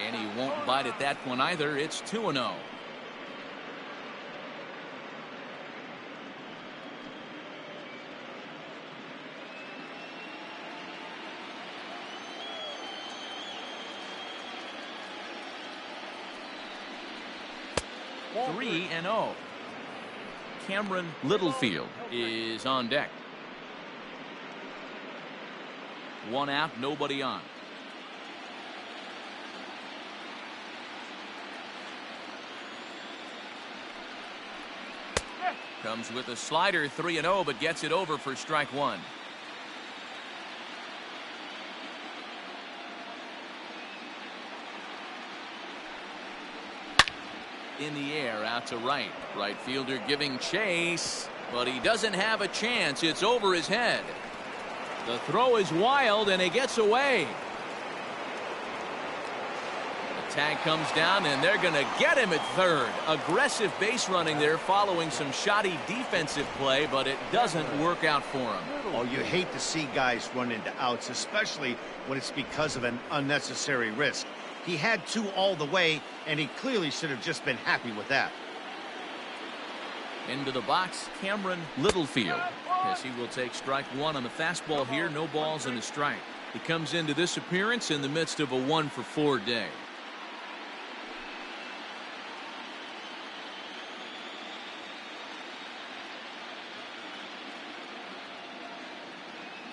And he won't bite at that one either. It's 2-0. 3-0. Cameron Littlefield is on deck. 1 out, nobody on. Comes with a slider, 3-0, but gets it over for strike 1. In the air, out to right. Right fielder giving chase, but he doesn't have a chance. It's over his head. The throw is wild, and he gets away. The tag comes down, and they're going to get him at third. Aggressive base running there following some shoddy defensive play, but it doesn't work out for him. Oh, you hate to see guys run into outs, especially when it's because of an unnecessary risk. He had 2 all the way, and he clearly should have just been happy with that. Into the box, Cameron Littlefield, as he will take strike 1 on the fastball here. No balls and a strike. He comes into this appearance in the midst of a 1-for-4 day.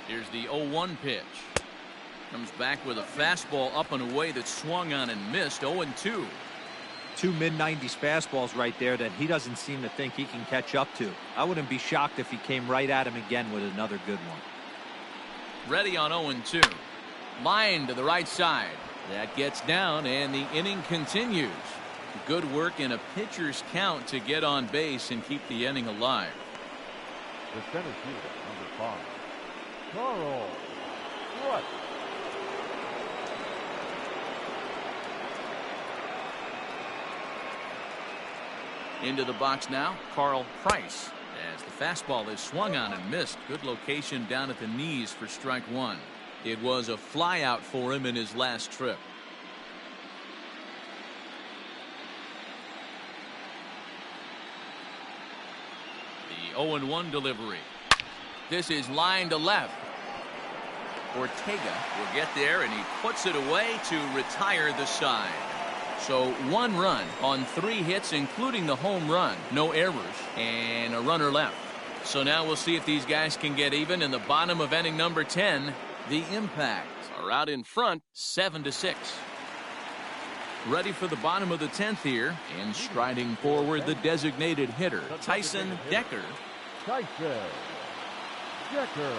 Here's the 0-1 pitch. Comes back with a fastball up and away that swung on and missed. 0-2. 2 mid-90s fastballs right there that he doesn't seem to think he can catch up to. I wouldn't be shocked if he came right at him again with another good one. Ready on 0-2. Line to the right side. That gets down, and the inning continues. Good work in a pitcher's count to get on base and keep the inning alive. The center fielder, number 5, Carl Rutt. Into the box now, Carl Price, as the fastball is swung on and missed. Good location down at the knees for strike 1. It was a flyout for him in his last trip. The 0-1 delivery. This is line to left. Ortega will get there, and he puts it away to retire the side. So 1 run on 3 hits, including the home run. No errors and a runner left. So now we'll see if these guys can get even in the bottom of inning number 10. The Impacts are out in front 7-6. Ready for the bottom of the 10th here, and striding forward the designated hitter, Tyson Decker. Tyson Decker.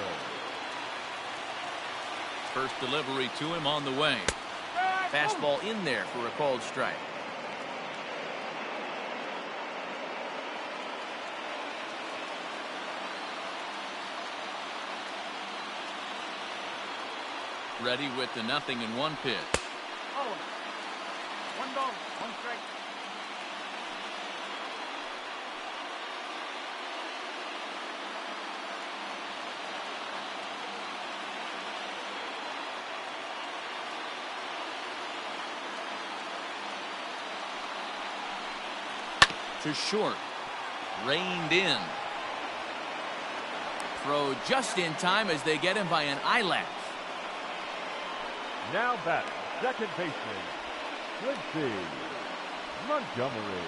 First delivery to him on the way. Fastball in there for a called strike. Ready with the 0-1 pitch. Oh, 1 ball, 1 strike. To short. Reined in. Throw just in time as they get him by an eyelash. Now back, second baseman, Quincy Montgomery.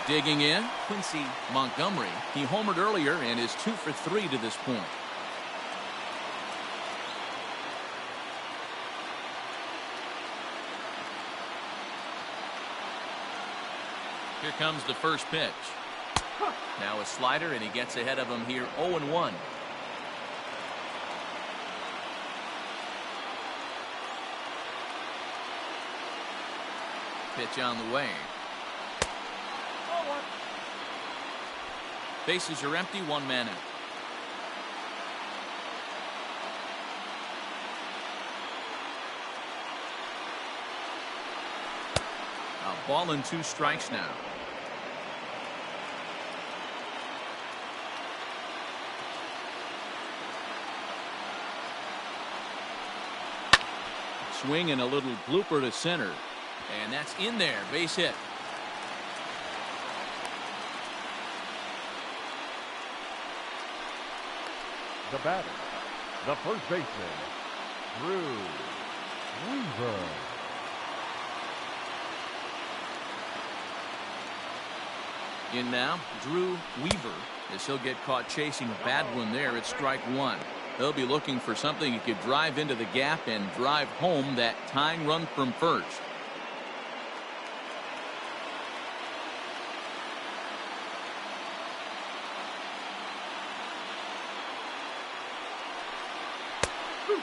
Digging in, Quincy Montgomery. He homered earlier and is 2 for 3 to this point. Here comes the first pitch. Now a slider, and he gets ahead of him here. 0-1. Pitch on the way. Bases are empty, 1 man out. A ball and 2 strikes now. Swing and a little blooper to center. And that's in there. Base hit. The batter, the first baseman, Drew Weaver. In now, Drew Weaver, as he'll get caught chasing a bad one there at strike one. He'll be looking for something he could drive into the gap and drive home that tying run from first.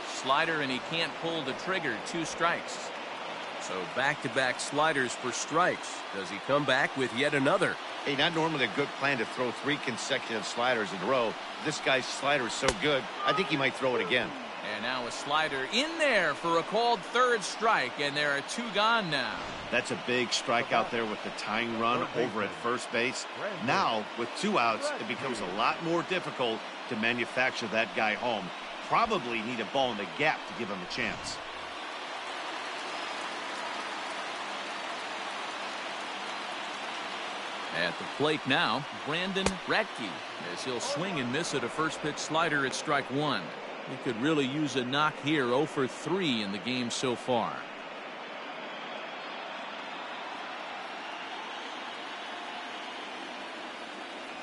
Slider, and he can't pull the trigger. 2 strikes. So back-to-back sliders for strikes. Does he come back with yet another? Hey, not normally a good plan to throw 3 consecutive sliders in a row. This guy's slider is so good, I think he might throw it again. And now a slider in there for a called 3rd strike, and there are 2 gone now. That's a big strike out there with the tying run over at first base. Now, with 2 outs, it becomes a lot more difficult to manufacture that guy home. Probably need a ball in the gap to give him a chance. At the plate now, Brandon Radke, as he'll swing and miss at a first pitch slider at strike one. He could really use a knock here. 0 for 3 in the game so far.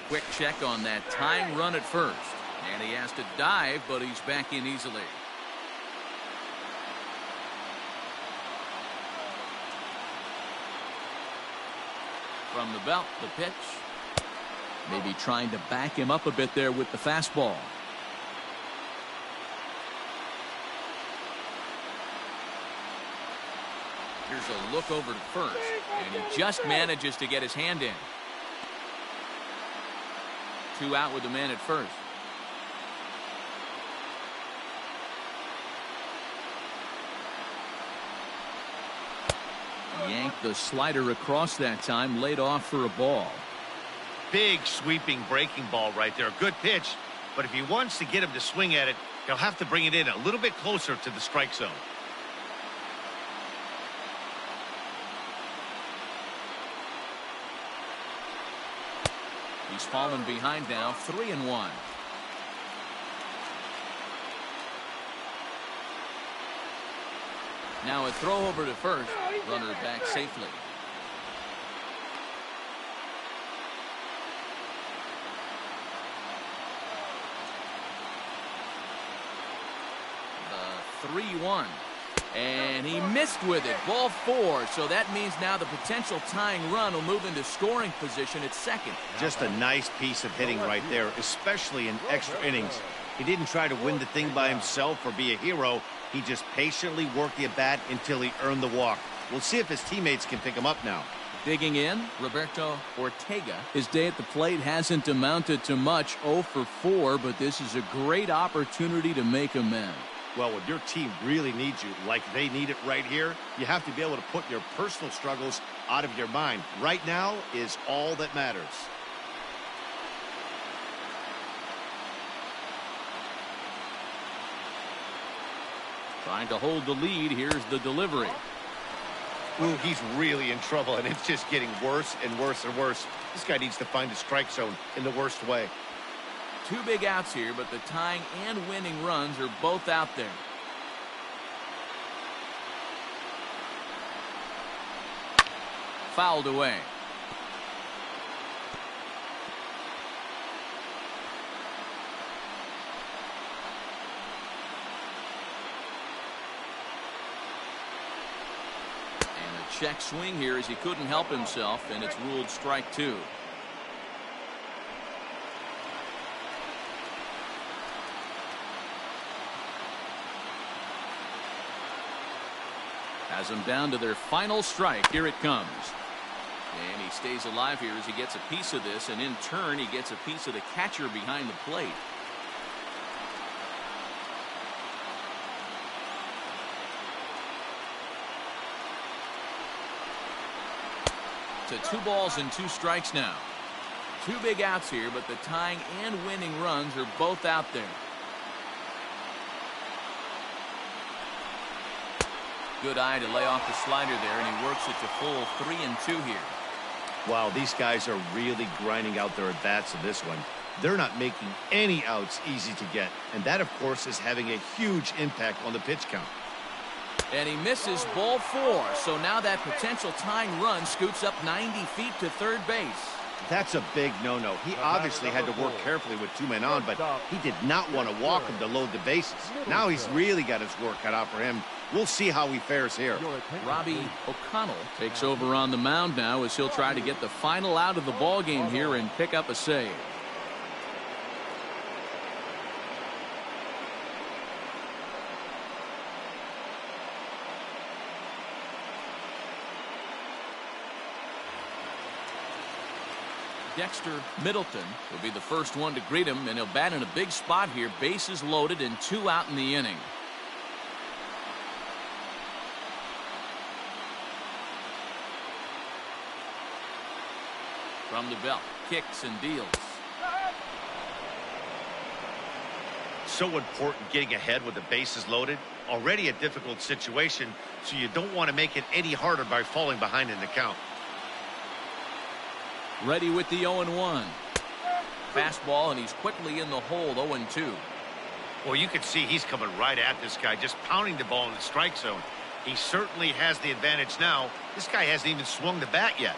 Quick check on that tying run at first. And he has to dive, but he's back in easily. From the belt, the pitch. Maybe trying to back him up a bit there with the fastball. Here's a look over to first, and he just manages to get his hand in. 2 out with the man at first. Yanked the slider across that time, laid off for a ball. Big sweeping breaking ball right there. Good pitch, but if he wants to get him to swing at it, he'll have to bring it in a little bit closer to the strike zone. He's fallen behind now, 3-1. Now a throw over to first. Runner back safely. The 3-1. And he missed with it. Ball 4. So that means now the potential tying run will move into scoring position at second. Just a nice piece of hitting right there, especially in extra innings. He didn't try to win the thing by himself or be a hero. He just patiently worked the at-bat until he earned the walk. We'll see if his teammates can pick him up now. Digging in, Roberto Ortega. His day at the plate hasn't amounted to much. 0 for 4, but this is a great opportunity to make amends. Well, when your team really needs you, like they need it right here, you have to be able to put your personal struggles out of your mind. Right now is all that matters. Trying to hold the lead. Here's the delivery. Ooh, he's really in trouble, and it's just getting worse and worse and worse. This guy needs to find the strike zone in the worst way. 2 big outs here, but the tying and winning runs are both out there. Fouled away. Check swing here as he couldn't help himself, and it's ruled strike 2. Has them down to their final strike. Here it comes. And he stays alive here as he gets a piece of this, and in turn he gets a piece of the catcher behind the plate. To 2 balls and 2 strikes now. 2 big outs here, but the tying and winning runs are both out there. Good eye to lay off the slider there, and he works it to full 3-2 here. Wow, these guys are really grinding out their at-bats in this one. They're not making any outs easy to get, and that, of course, is having a huge impact on the pitch count. And he misses ball 4. So now that potential tying run scoots up 90 feet to third base. That's a big no-no. He obviously had to work carefully with 2 men on, but he did not want to walk him to load the bases. Now he's really got his work cut out for him. We'll see how he fares here. Robbie O'Connell takes over on the mound now as he'll try to get the final out of the ball game here and pick up a save. Dexter Middleton will be the first one to greet him, and he'll bat in a big spot here. Bases loaded and 2 out in the inning. From the belt, kicks and deals. So important getting ahead with the bases loaded. Already a difficult situation, so you don't want to make it any harder by falling behind in the count. Ready with the 0-1. Fastball, and he's quickly in the hole, 0-2. Well, you can see he's coming right at this guy, just pounding the ball in the strike zone. He certainly has the advantage now. This guy hasn't even swung the bat yet.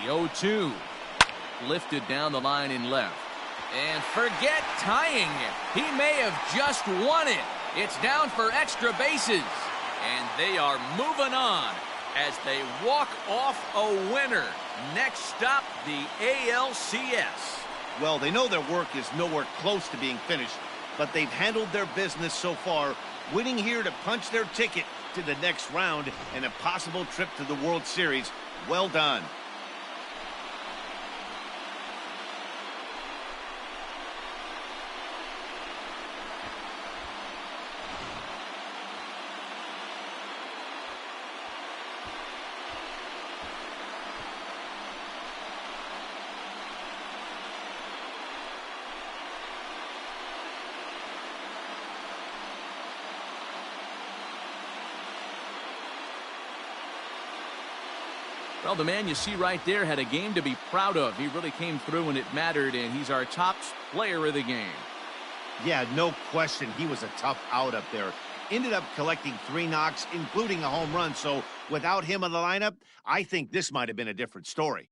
The 0-2. Lifted down the line in left. And forget tying it. He may have just won it. It's down for extra bases. And they are moving on as they walk off a winner. Next stop, the ALCS. Well, they know their work is nowhere close to being finished, but they've handled their business so far, winning here to punch their ticket to the next round and a possible trip to the World Series. Well done. Well, the man you see right there had a game to be proud of. He really came through when it mattered, and he's our top player of the game. Yeah, no question. He was a tough out up there. Ended up collecting 3 knocks, including a home run. So without him in the lineup, I think this might have been a different story.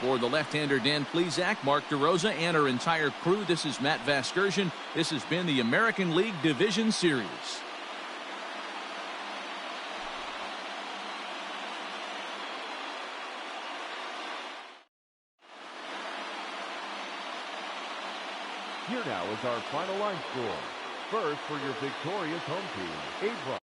For the left-hander Dan Plesac, Mark DeRosa, and our entire crew, this is Matt Vasgersian. This has been the American League Division Series. Here now is our final line score. First, for your victorious home team, Abram.